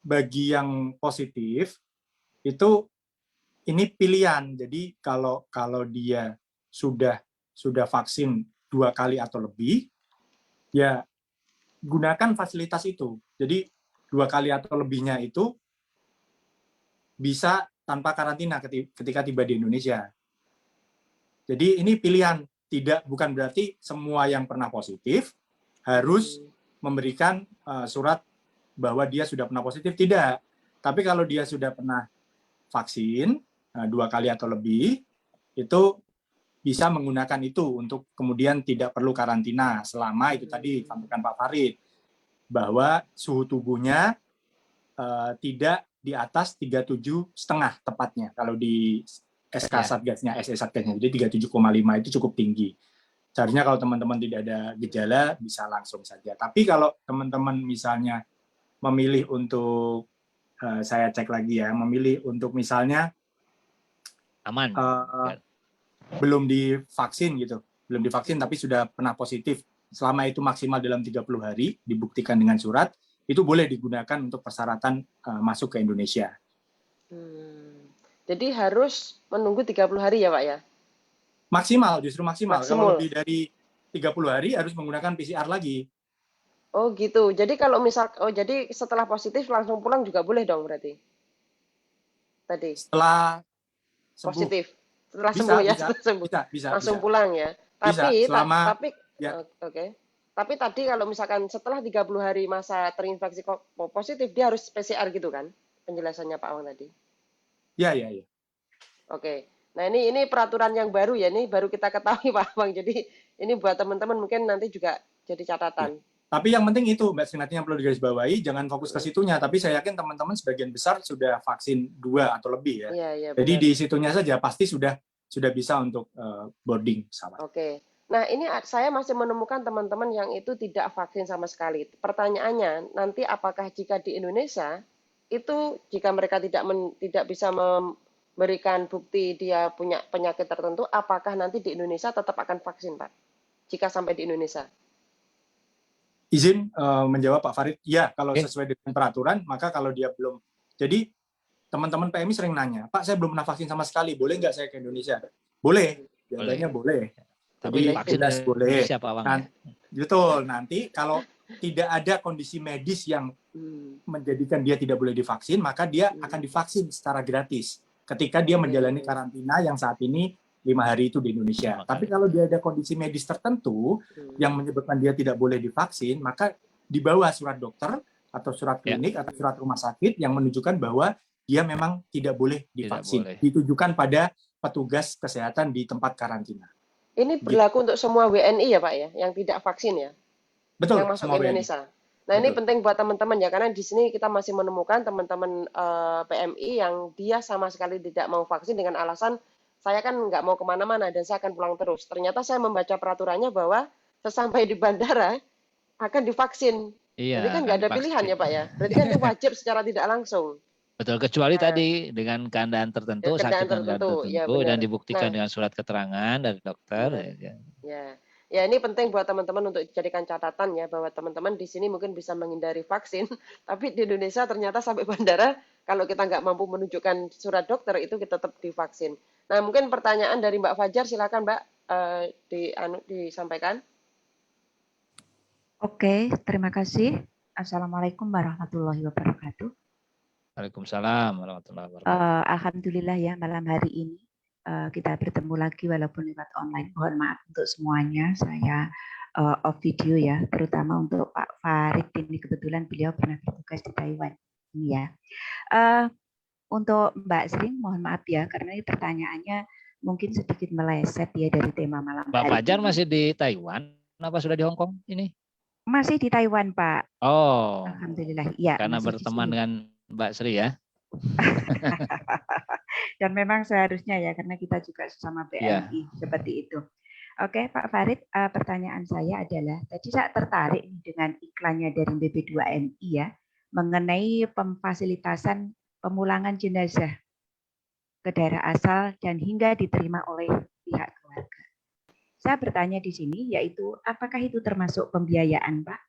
bagi yang positif itu ini pilihan. Jadi kalau dia sudah vaksin 2 kali atau lebih, ya gunakan fasilitas itu. Jadi 2 kali atau lebihnya itu bisa tanpa karantina ketika tiba di Indonesia. Jadi ini pilihan, bukan berarti semua yang pernah positif harus memberikan surat bahwa dia sudah pernah positif, tidak. Tapi kalau dia sudah pernah vaksin 2 kali atau lebih, itu bisa menggunakan itu untuk kemudian tidak perlu karantina selama itu tadi disampaikan Pak Farid, bahwa suhu tubuhnya tidak di atas 37,5 tepatnya kalau di SK Satgasnya, SE Satgasnya. Jadi 37,5 itu cukup tinggi. Seharusnya kalau teman-teman tidak ada gejala bisa langsung saja. Tapi kalau teman-teman misalnya memilih untuk saya cek lagi ya, memilih untuk misalnya aman, belum divaksin gitu, belum divaksin tapi sudah pernah positif, selama itu maksimal dalam 30 hari dibuktikan dengan surat, itu boleh digunakan untuk persyaratan masuk ke Indonesia. Jadi harus menunggu 30 hari ya Pak ya? Maksimal, justru maksimal. Kalau lebih dari 30 hari harus menggunakan PCR lagi. Oh gitu. Jadi kalau jadi setelah positif langsung pulang juga boleh dong berarti? Tadi. Setelah sembuh. Positif. Setelah sembuh ya, bisa, langsung pulang ya. Tapi Tapi tadi kalau misalkan setelah 30 hari masa terinfeksi positif dia harus PCR gitu kan? Penjelasannya Pak Awang tadi. Ya. Oke. Nah, ini peraturan yang baru ya, ini baru kita ketahui Pak Awang. Jadi ini buat teman-teman mungkin nanti juga jadi catatan. Ya. Tapi yang penting itu, Mbak Sri, yang perlu digarisbawahi, jangan fokus ke situnya. Tapi saya yakin teman-teman sebagian besar sudah vaksin 2 atau lebih ya. Iya, jadi di situnya saja pasti sudah bisa untuk boarding pesawat. Oke. Nah, ini saya masih menemukan teman-teman yang itu tidak vaksin sama sekali. Pertanyaannya, nanti apakah jika di Indonesia itu jika mereka tidak bisa memberikan bukti dia punya penyakit tertentu, apakah nanti di Indonesia tetap akan vaksin, Pak? Jika sampai di Indonesia. Izin menjawab Pak Farid. Ya, kalau sesuai dengan peraturan, maka kalau dia belum. Jadi teman-teman PMI sering nanya, Pak, saya belum pernah vaksin sama sekali, boleh nggak saya ke Indonesia? Boleh, jawabannya boleh. Tapi Jadi vaksin boleh. siapa awalnya? Betul. Nanti kalau tidak ada kondisi medis yang menjadikan dia tidak boleh divaksin, maka dia akan divaksin secara gratis ketika dia menjalani karantina yang saat ini 5 hari itu di Indonesia. Tapi kalau dia ada kondisi medis tertentu yang menyebabkan dia tidak boleh divaksin, maka dibawa surat dokter atau surat klinik atau surat rumah sakit yang menunjukkan bahwa dia memang tidak boleh divaksin. Ditujukan pada petugas kesehatan di tempat karantina. Ini berlaku untuk semua WNI ya Pak ya, yang tidak vaksin ya? Betul, yang masuk semua ke Indonesia. WNI. Nah, ini penting buat teman-teman ya, karena di sini kita masih menemukan teman-teman PMI yang dia sama sekali tidak mau vaksin dengan alasan saya kan nggak mau kemana-mana dan saya akan pulang terus. Ternyata saya membaca peraturannya bahwa sesampai di bandara akan divaksin. Iya, jadi kan nggak ada pilihan ya Pak ya. Berarti kan itu wajib secara tidak langsung. Betul, kecuali tadi dengan keadaan tertentu, sakit tertentu, ya, dan dibuktikan dengan surat keterangan dari dokter. Ya, ini penting buat teman-teman untuk dijadikan catatan ya, bahwa teman-teman di sini mungkin bisa menghindari vaksin, tapi di Indonesia ternyata sampai bandara, kalau kita nggak mampu menunjukkan surat dokter, itu kita tetap divaksin. Nah, mungkin pertanyaan dari Mbak Fajar, silakan Mbak, disampaikan. Oke, terima kasih. Assalamualaikum warahmatullahi wabarakatuh. Waalaikumsalam warahmatullahi wabarakatuh. Alhamdulillah ya, malam hari ini kita bertemu lagi walaupun lewat online. Mohon maaf untuk semuanya, saya off video ya, terutama untuk Pak Farid ini kebetulan beliau pernah bertugas di Taiwan. Ini ya. Untuk Mbak Sring, mohon maaf ya, karena ini pertanyaannya mungkin sedikit meleset ya dari tema malam Mbak hari Fajar ini. masih di Taiwan? Apa sudah di Hong Kong ini? Masih di Taiwan, Pak. Oh. Alhamdulillah. Ya, karena berteman dengan Mbak Sri ya. Dan memang seharusnya ya, karena kita juga sesama PMI seperti itu. Oke, Pak Farid, pertanyaan saya adalah, tadi saya tertarik dengan iklannya dari BP2MI ya, mengenai pemfasilitasan pemulangan jenazah ke daerah asal dan hingga diterima oleh pihak keluarga. Saya bertanya di sini, yaitu apakah itu termasuk pembiayaan, Pak?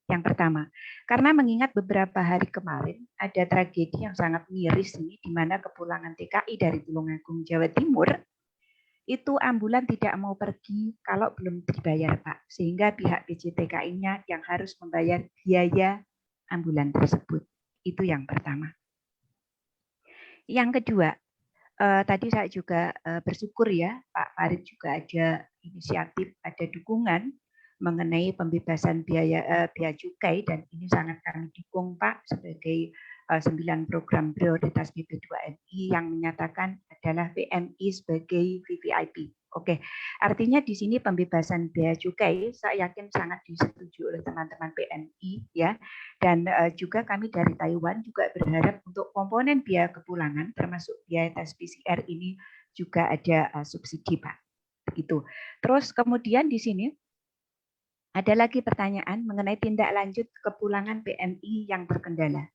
Yang pertama, karena mengingat beberapa hari kemarin ada tragedi yang sangat miris ini, di mana kepulangan TKI dari Tulungagung, Jawa Timur, itu ambulan tidak mau pergi kalau belum dibayar, Pak. Sehingga pihak PJTKI-nya yang harus membayar biaya ambulan tersebut. Itu yang pertama. Yang kedua, tadi saya juga bersyukur ya, Pak Farid juga ada inisiatif, ada dukungan mengenai pembebasan biaya cukai, dan ini sangat kami dukung Pak sebagai 9 program prioritas BP2MI yang menyatakan adalah PMI sebagai VVIP. Oke, artinya di sini pembebasan biaya cukai saya yakin sangat disetujui oleh teman-teman PMI ya, dan juga kami dari Taiwan juga berharap untuk komponen biaya kepulangan termasuk biaya tes PCR ini juga ada subsidi Pak. Begitu. Terus kemudian di sini ada lagi pertanyaan mengenai tindak lanjut kepulangan PMI yang terkendala.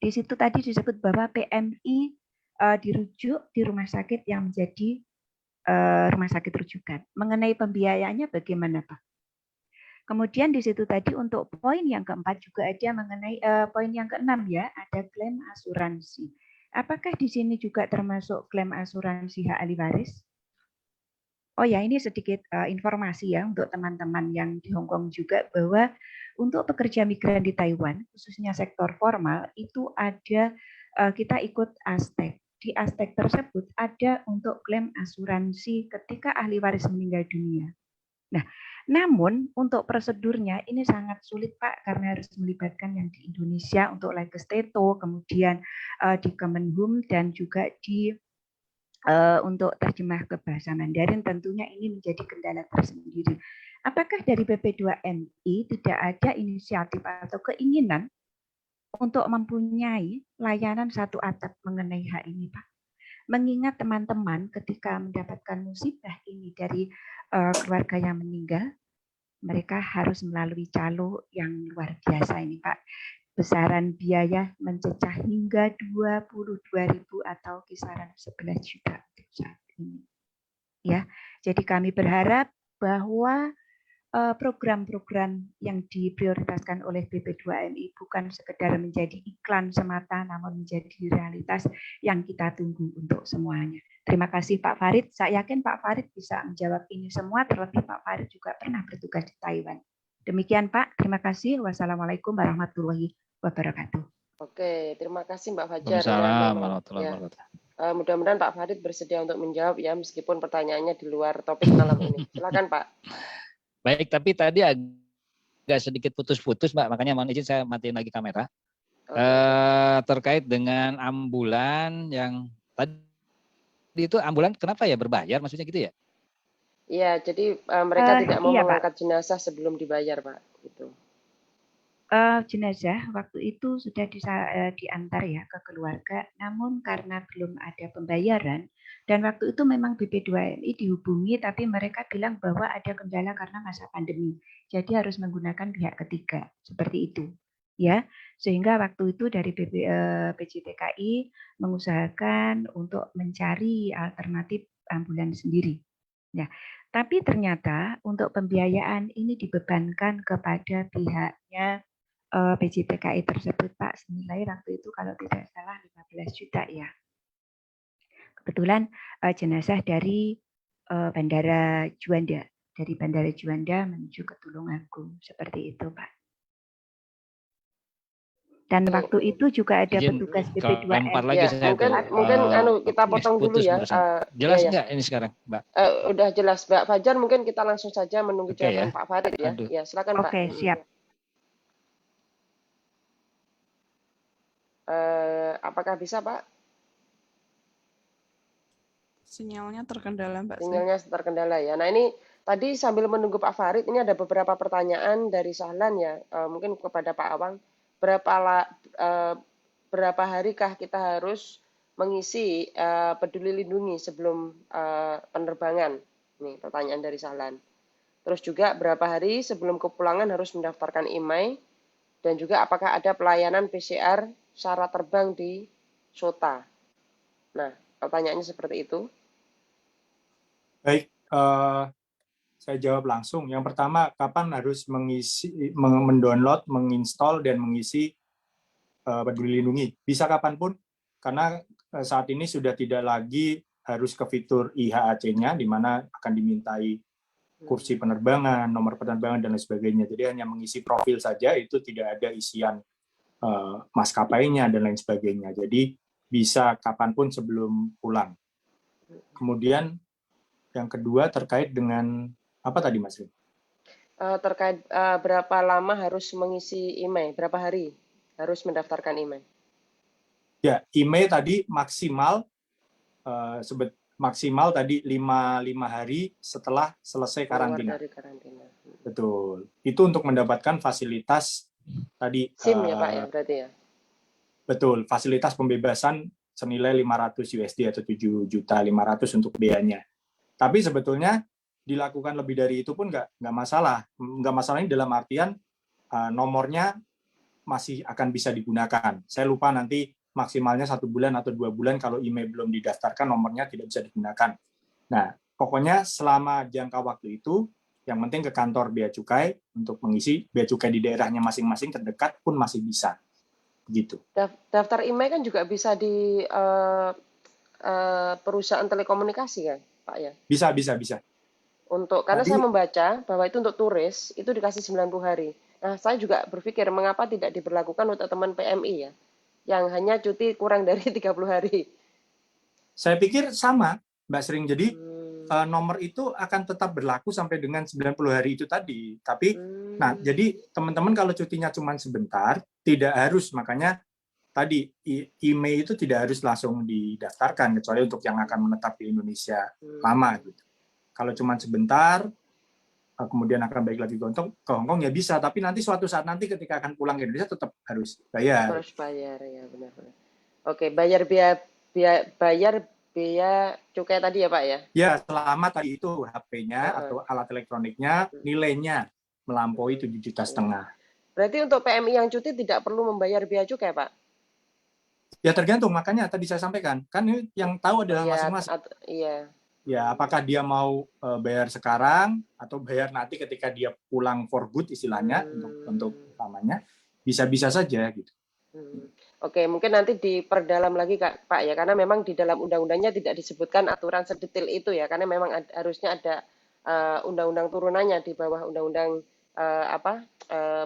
Di situ tadi disebut bahwa PMI dirujuk di rumah sakit yang menjadi rumah sakit rujukan. Mengenai pembiayaannya bagaimana Pak? Kemudian di situ tadi untuk poin yang keempat juga ada mengenai poin yang keenam ya, ada klaim asuransi. Apakah di sini juga termasuk klaim asuransi hak ahli waris? Oh ya, ini sedikit informasi ya untuk teman-teman yang di Hong Kong juga, bahwa untuk pekerja migran di Taiwan, khususnya sektor formal, itu ada kita ikut ASTEC. Di ASTEC tersebut ada untuk klaim asuransi ketika ahli waris meninggal dunia. Nah, namun untuk prosedurnya ini sangat sulit Pak, karena harus melibatkan yang di Indonesia untuk Legesteto, kemudian di Kemenhum, dan juga di untuk terjemah ke bahasa Mandarin. Tentunya ini menjadi kendala tersendiri. Apakah dari BP2MI tidak ada inisiatif atau keinginan untuk mempunyai layanan satu atap mengenai hal ini, Pak? Mengingat teman-teman ketika mendapatkan musibah ini dari keluarga yang meninggal, mereka harus melalui calo yang luar biasa ini Pak. Besaran biaya mencecah hingga 22.000 atau kisaran 11 juta untuk saat ini. Ya, jadi kami berharap bahwa program-program yang diprioritaskan oleh BP2MI bukan sekedar menjadi iklan semata, namun menjadi realitas yang kita tunggu untuk semuanya. Terima kasih Pak Farid. Saya yakin Pak Farid bisa menjawab ini semua, terlebih Pak Farid juga pernah bertugas di Taiwan. Demikian Pak, terima kasih. Wassalamualaikum warahmatullahi wabarakatuh. Oke, terima kasih Mbak Fajar ya. Waalaikumsalam Memang warahmatullahi ya. wabarakatuh. Mudah-mudahan Pak Farid bersedia untuk menjawab ya, meskipun pertanyaannya di luar topik malam ini. Silakan Pak. Baik, tapi tadi agak sedikit putus-putus, Mbak. Makanya mohon izin saya matiin lagi kamera. Terkait dengan ambulan yang tadi itu ambulan kenapa ya berbayar? Maksudnya gitu ya? Iya, jadi mereka tidak mau iya, mengangkat jenazah sebelum dibayar, Pak. Gitu. Jenazah waktu itu sudah diantar ya ke keluarga, namun karena belum ada pembayaran dan waktu itu memang BP2MI dihubungi, tapi mereka bilang bahwa ada kendala karena masa pandemi, jadi harus menggunakan pihak ketiga seperti itu, ya. Sehingga waktu itu dari PJTKI mengusahakan untuk mencari alternatif ambulans sendiri. Ya, tapi ternyata untuk pembiayaan ini dibebankan kepada pihaknya PJTKI tersebut Pak, senilai waktu itu kalau tidak salah 15 juta ya. Kebetulan jenazah dari Bandara Juanda, menuju ke Tulungagung, seperti itu Pak. Dan waktu itu juga ada petugas BP2M. Lagi saya mungkin kita potong dulu ya. Jelas nggak ini sekarang, Mbak? Udah jelas, Mbak Fajar. Mungkin kita langsung saja menunggu jawaban Pak Farid ya. Ya, silakan Pak. Oke, siap. Apakah bisa, Pak? Sinyalnya terkendala, Mbak. Sinyalnya terkendala ya. Nah, ini tadi sambil menunggu Pak Farid, ini ada beberapa pertanyaan dari Sahlan ya. Mungkin kepada Pak Awang. Berapa harikah kita harus mengisi peduli lindungi sebelum penerbangan? Ini pertanyaan dari Sahlan. Terus juga berapa hari sebelum kepulangan harus mendaftarkan IMEI? Dan juga apakah ada pelayanan PCR syarat terbang di SOTA? Nah, pertanyaannya seperti itu. Baik, saya jawab langsung. Yang pertama, kapan harus mendownload, menginstall, dan mengisi Peduli Lindungi? Bisa kapanpun, karena saat ini sudah tidak lagi harus ke fitur IHAC-nya, di mana akan dimintai kursi penerbangan, nomor penerbangan, dan lain sebagainya. Jadi hanya mengisi profil saja, itu tidak ada isian maskapainya, dan lain sebagainya. Jadi bisa kapanpun sebelum pulang. Kemudian yang kedua terkait dengan apa tadi Mas Rin? Terkait berapa lama harus mengisi IMEI, berapa hari harus mendaftarkan IMEI? Ya, IMEI tadi maksimal tadi 5 hari setelah selesai karantina. Dari karantina. Betul. Itu untuk mendapatkan fasilitas tadi SIM ya Pak ya berarti ya. Betul, fasilitas pembebasan senilai 500 USD atau 7.500.000 untuk biayanya. Tapi sebetulnya dilakukan lebih dari itu pun nggak masalah. Nggak masalah ini dalam artian nomornya masih akan bisa digunakan. Saya lupa nanti maksimalnya 1 bulan atau 2 bulan kalau IMEI belum didaftarkan nomornya tidak bisa digunakan. Nah, pokoknya selama jangka waktu itu, yang penting ke kantor Bea Cukai untuk mengisi Bea Cukai di daerahnya masing-masing terdekat pun masih bisa. Gitu. Daftar IMEI kan juga bisa di perusahaan telekomunikasi kan, Pak ya? Bisa. Karena saya membaca bahwa itu untuk turis, itu dikasih 90 hari. Nah, saya juga berpikir mengapa tidak diberlakukan untuk teman PMI ya, yang hanya cuti kurang dari 30 hari. Saya pikir sama, Mbak Sering. Jadi nomor itu akan tetap berlaku sampai dengan 90 hari itu tadi. Tapi, nah, jadi teman-teman kalau cutinya cuma sebentar, tidak harus. Makanya tadi IMEI itu tidak harus langsung didaftarkan, kecuali untuk yang akan menetap di Indonesia lama gitu. Kalau cuma sebentar, kemudian akan balik lagi ke Hong Kong ya bisa, tapi nanti suatu saat nanti ketika akan pulang ke Indonesia tetap harus bayar. Harus bayar ya, benar-benar. Oke, bayar bea cukai tadi ya Pak ya? Ya, selama tadi itu HP-nya Heeh. atau alat elektroniknya nilainya melampaui 7,5 juta. Berarti untuk PMI yang cuti tidak perlu membayar bea cukai Pak? Ya tergantung, makanya tadi saya sampaikan. Kan ini yang tahu adalah Ya, masing-masing. iya. Ya, apakah dia mau bayar sekarang atau bayar nanti ketika dia pulang for good istilahnya untuk utamanya, bisa-bisa saja gitu. Oke, mungkin nanti diperdalam lagi Pak ya, karena memang di dalam undang-undangnya tidak disebutkan aturan sedetail itu ya, karena memang harusnya ada undang-undang turunannya di bawah undang-undang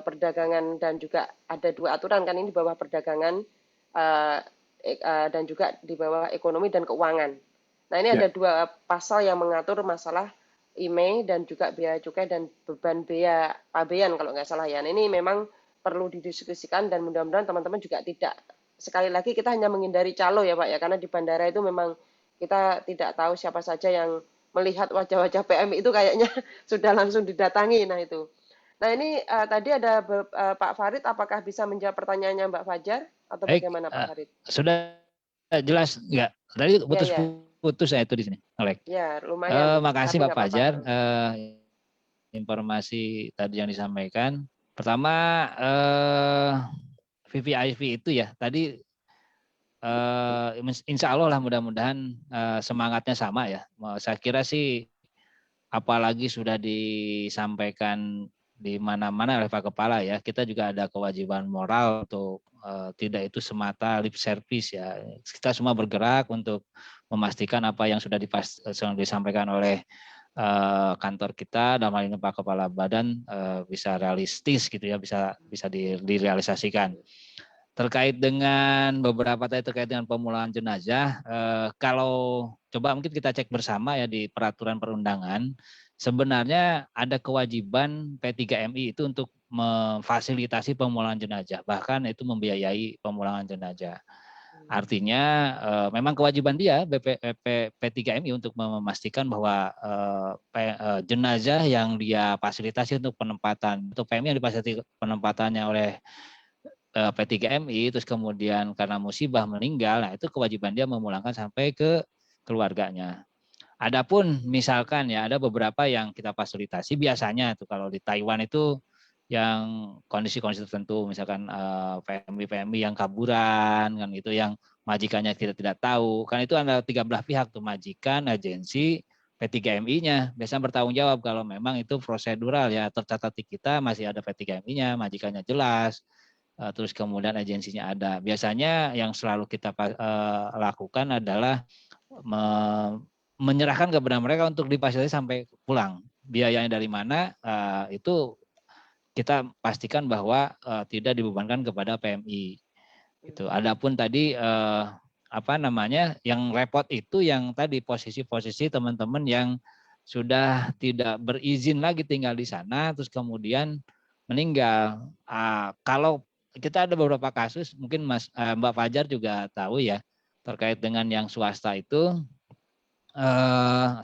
perdagangan, dan juga ada 2 aturan kan, ini di bawah perdagangan dan juga di bawah ekonomi dan keuangan. Nah, ini ada 2 pasal yang mengatur masalah IMEI dan juga bea cukai dan beban bea pabean kalau nggak salah ya. Nah, ini memang perlu didiskusikan dan mudah-mudahan teman-teman juga tidak, sekali lagi kita hanya menghindari calo ya Pak ya, karena di bandara itu memang kita tidak tahu siapa saja yang melihat wajah-wajah PMI itu kayaknya sudah langsung didatangi. Nah itu. Nah ini tadi ada Pak Farid, apakah bisa menjawab pertanyaannya Mbak Fajar atau bagaimana Pak Farid? Sudah jelas nggak? Tadi putus saya itu di sini. Ya lumayan. Makasih Pak Fajar. Informasi tadi yang disampaikan. Pertama, VVIP itu ya, tadi insya Allah lah mudah-mudahan semangatnya sama ya. Saya kira sih, apalagi sudah disampaikan di mana-mana oleh Pak Kepala ya, kita juga ada kewajiban moral untuk tidak itu semata lip service ya. Kita semua bergerak untuk memastikan apa yang sudah disampaikan oleh kantor kita, dalam hal ini Pak Kepala Badan, bisa realistis gitu ya, bisa direalisasikan. Terkait dengan beberapa tadi terkait dengan pemulangan jenazah, kalau coba mungkin kita cek bersama ya di peraturan perundangan, sebenarnya ada kewajiban P3MI itu untuk memfasilitasi pemulangan jenazah, bahkan itu membiayai pemulangan jenazah. Artinya memang kewajiban dia P3MI untuk memastikan bahwa jenazah yang dia fasilitasi untuk penempatan, untuk PMI yang difasilitasi penempatannya oleh P3MI, terus kemudian karena musibah meninggal, nah itu kewajiban dia memulangkan sampai ke keluarganya. Adapun misalkan ya ada beberapa yang kita fasilitasi, biasanya tuh kalau di Taiwan itu yang kondisi-kondisi tertentu, misalkan PMI yang kaburan kan, itu yang majikannya kita tidak tahu, kan itu ada 3 belah pihak tuh, majikan, agensi, P3MI-nya biasanya bertanggung jawab kalau memang itu prosedural ya, tercatat di kita masih ada P3MI-nya, majikannya jelas, terus kemudian agensinya ada. Biasanya yang selalu kita lakukan adalah menyerahkan kepada mereka untuk difasilitasi sampai pulang. Biayanya dari mana itu kita pastikan bahwa tidak dibebankan kepada PMI. Gitu. Adapun tadi yang repot itu yang tadi posisi-posisi teman-teman yang sudah tidak berizin lagi tinggal di sana, terus kemudian meninggal. Kalau kita ada beberapa kasus, mungkin Mbak Fajar juga tahu ya, terkait dengan yang swasta itu.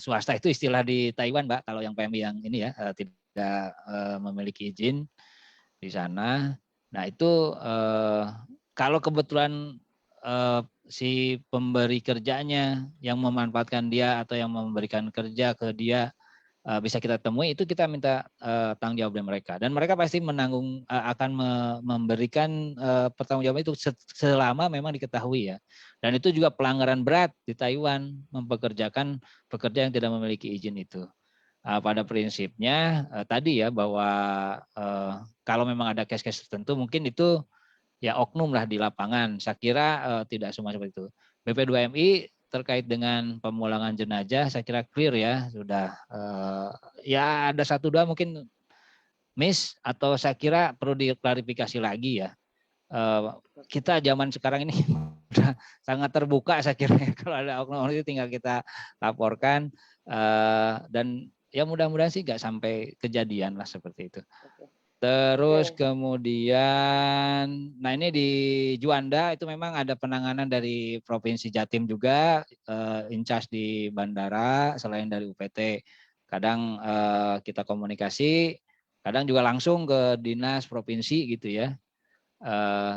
Swasta itu istilah di Taiwan, Mbak, kalau yang PMI yang ini ya tidak memiliki izin di sana. Nah itu kalau kebetulan si pemberi kerjanya yang memanfaatkan dia atau yang memberikan kerja ke dia bisa kita temui, itu kita minta tanggung jawab dari mereka, dan mereka pasti akan memberikan pertanggungjawaban itu selama memang diketahui ya. Dan itu juga pelanggaran berat di Taiwan, mempekerjakan pekerja yang tidak memiliki izin itu. Pada prinsipnya tadi ya, bahwa kalau memang ada case-case tertentu mungkin itu ya oknum lah di lapangan. Saya kira tidak semua seperti itu. BP2MI terkait dengan pemulangan jenazah saya kira clear ya, sudah ya ada 1-2 mungkin miss, atau saya kira perlu diklarifikasi lagi ya. Kita zaman sekarang ini sudah sangat terbuka saya kira ya. Kalau ada oknum itu tinggal kita laporkan, dan ya mudah-mudahan sih nggak sampai kejadian lah seperti itu. Terus kemudian, nah ini di Juanda itu memang ada penanganan dari Provinsi Jatim juga, in charge di bandara selain dari UPT. Kadang kita komunikasi, kadang juga langsung ke dinas provinsi gitu ya.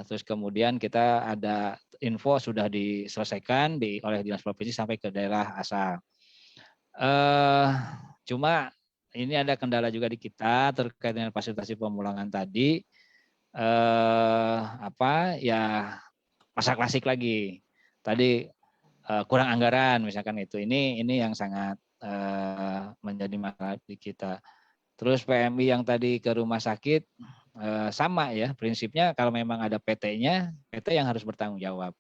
Terus kemudian kita ada info sudah diselesaikan oleh dinas provinsi sampai ke daerah asal. Cuma ini ada kendala juga di kita terkait dengan fasilitasi pemulangan tadi. Masa klasik lagi. Tadi kurang anggaran misalkan itu. Ini yang sangat menjadi masalah di kita. Terus PMI yang tadi ke rumah sakit sama ya prinsipnya, kalau memang ada PT-nya, PT yang harus bertanggung jawab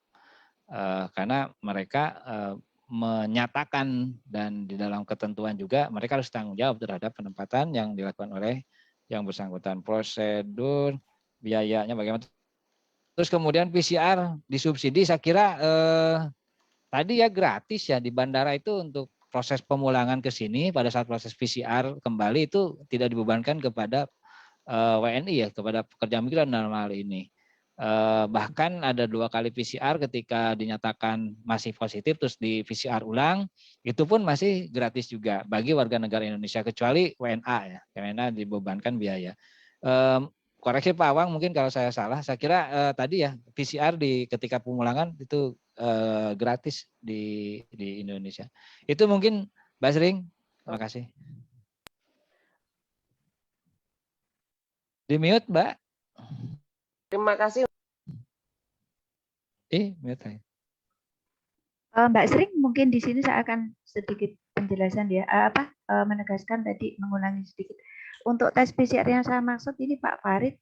karena mereka menyatakan dan di dalam ketentuan juga mereka harus tanggung jawab terhadap penempatan yang dilakukan oleh yang bersangkutan, prosedur, biayanya bagaimana. Terus kemudian PCR disubsidi, saya kira tadi ya gratis ya di bandara itu untuk proses pemulangan ke sini pada saat proses PCR kembali itu tidak dibebankan kepada WNI ya, kepada pekerja migran dalam hal ini. Bahkan ada 2 kali PCR ketika dinyatakan masih positif terus di PCR ulang, itu pun masih gratis juga bagi warga negara Indonesia kecuali WNA ya, WNA dibebankan biaya. Koreksi Pak Awang mungkin kalau saya salah, saya kira tadi ya PCR ketika pemulangan itu gratis di Indonesia. Itu mungkin Mbak Sring, terima kasih. Di mute, Mbak. Terima kasih. Mute. Mbak Sring, mungkin di sini saya akan sedikit penjelasan ya, menegaskan tadi, mengulangi sedikit. Untuk tes PCR yang saya maksud ini Pak Farid,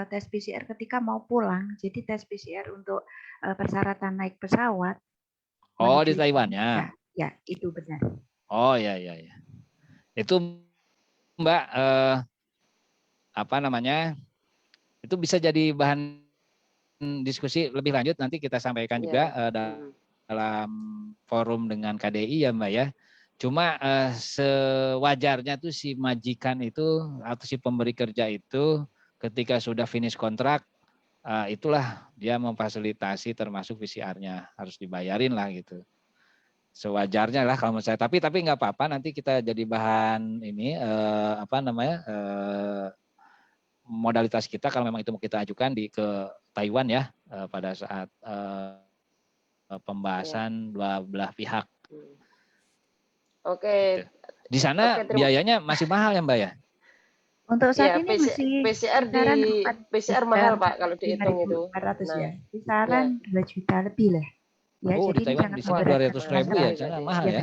tes PCR ketika mau pulang, jadi tes PCR untuk persyaratan naik pesawat. Oh, di Taiwan ya? Ya, itu benar. Oh ya. Itu Mbak, itu bisa jadi bahan diskusi lebih lanjut, nanti kita sampaikan juga dalam forum dengan KDI ya Mbak ya. Cuma sewajarnya tuh si majikan itu atau si pemberi kerja itu ketika sudah finish kontrak, itulah dia memfasilitasi termasuk PCR-nya, harus dibayarin lah gitu. Sewajarnya lah kalau menurut saya. Tapi nggak apa-apa, nanti kita jadi bahan ini modalitas kita kalau memang itu mau kita ajukan ke Taiwan ya pada saat pembahasan dua belah pihak. Oke. Di sana biayanya masih mahal ya Mbak ya? Untuk saat ini PCR mahal Pak kalau dihitung itu. 400 ya. Kisaran 2 juta lebih lah. Ya, jadi di Taiwan bisa 200.000 ya, sana mahal ya.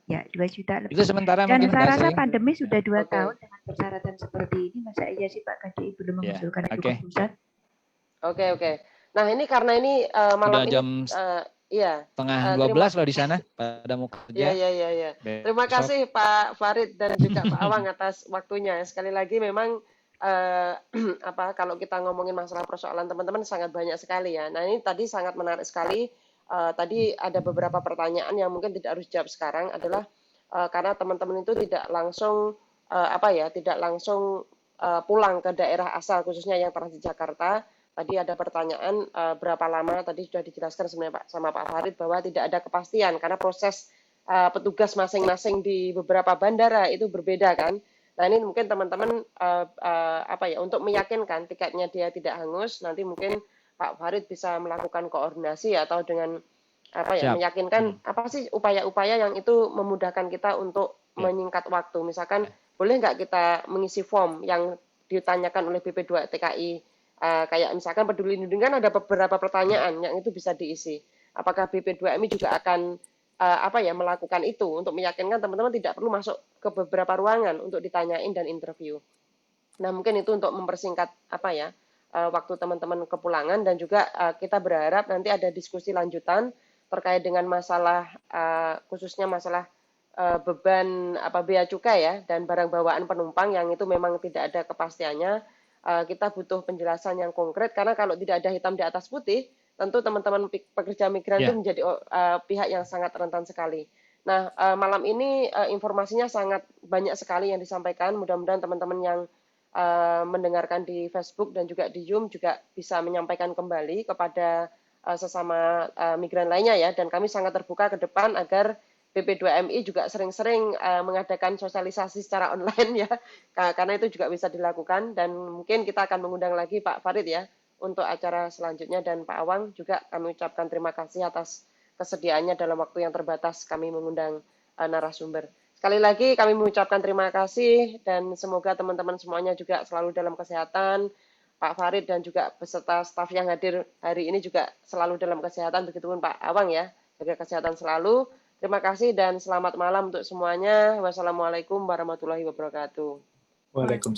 Ya, 2 juta lebih. Itu sementara dan mungkin saya rasa pandemi sudah 2 tahun dengan persyaratan seperti ini, masa iya sih Pak KDI belum mengusulkan itu ke pusat? Oke. Nah ini karena ini malam sudah jam setengah 12 loh di sana pada mau kerja. Iya. Terima kasih Pak Farid dan juga Pak Awang atas waktunya. Sekali lagi memang kalau kita ngomongin masalah persoalan teman-teman sangat banyak sekali ya. Nah ini tadi sangat menarik sekali. Tadi ada beberapa pertanyaan yang mungkin tidak harus jawab sekarang adalah karena teman-teman itu tidak langsung pulang ke daerah asal khususnya yang transit Jakarta. Tadi ada pertanyaan berapa lama, tadi sudah dijelaskan sebenarnya Pak sama Pak Farid bahwa tidak ada kepastian karena proses petugas masing-masing di beberapa bandara itu berbeda kan. Nah ini mungkin teman-teman untuk meyakinkan tiketnya dia tidak hangus, nanti mungkin Pak Farid bisa melakukan koordinasi atau dengan meyakinkan apa sih upaya-upaya yang itu memudahkan kita untuk menyingkat waktu. Misalkan boleh nggak kita mengisi form yang ditanyakan oleh BP2 TKI, kayak misalkan Peduli Lindungi kan ada beberapa pertanyaan yang itu bisa diisi. Apakah BP2MI juga akan melakukan itu untuk meyakinkan teman-teman tidak perlu masuk ke beberapa ruangan untuk ditanyain dan interview. Nah mungkin itu untuk mempersingkat waktu teman-teman kepulangan, dan juga kita berharap nanti ada diskusi lanjutan terkait dengan masalah khususnya masalah beban bea cukai ya dan barang bawaan penumpang yang itu memang tidak ada kepastiannya. Kita butuh penjelasan yang konkret karena kalau tidak ada hitam di atas putih tentu teman-teman pekerja migran itu menjadi pihak yang sangat rentan sekali. Nah malam ini informasinya sangat banyak sekali yang disampaikan. Mudah-mudahan teman-teman yang mendengarkan di Facebook dan juga di Zoom juga bisa menyampaikan kembali kepada sesama migran lainnya ya, dan kami sangat terbuka ke depan agar BP2MI juga sering-sering mengadakan sosialisasi secara online ya, karena itu juga bisa dilakukan, dan mungkin kita akan mengundang lagi Pak Farid ya untuk acara selanjutnya, dan Pak Awang juga kami ucapkan terima kasih atas kesediaannya dalam waktu yang terbatas kami mengundang narasumber. Sekali lagi kami mengucapkan terima kasih dan semoga teman-teman semuanya juga selalu dalam kesehatan. Pak Farid dan juga beserta staf yang hadir hari ini juga selalu dalam kesehatan, begitupun Pak Awang ya, jaga kesehatan selalu. Terima kasih dan selamat malam untuk semuanya. Wassalamualaikum warahmatullahi wabarakatuh. Waalaikumsalam.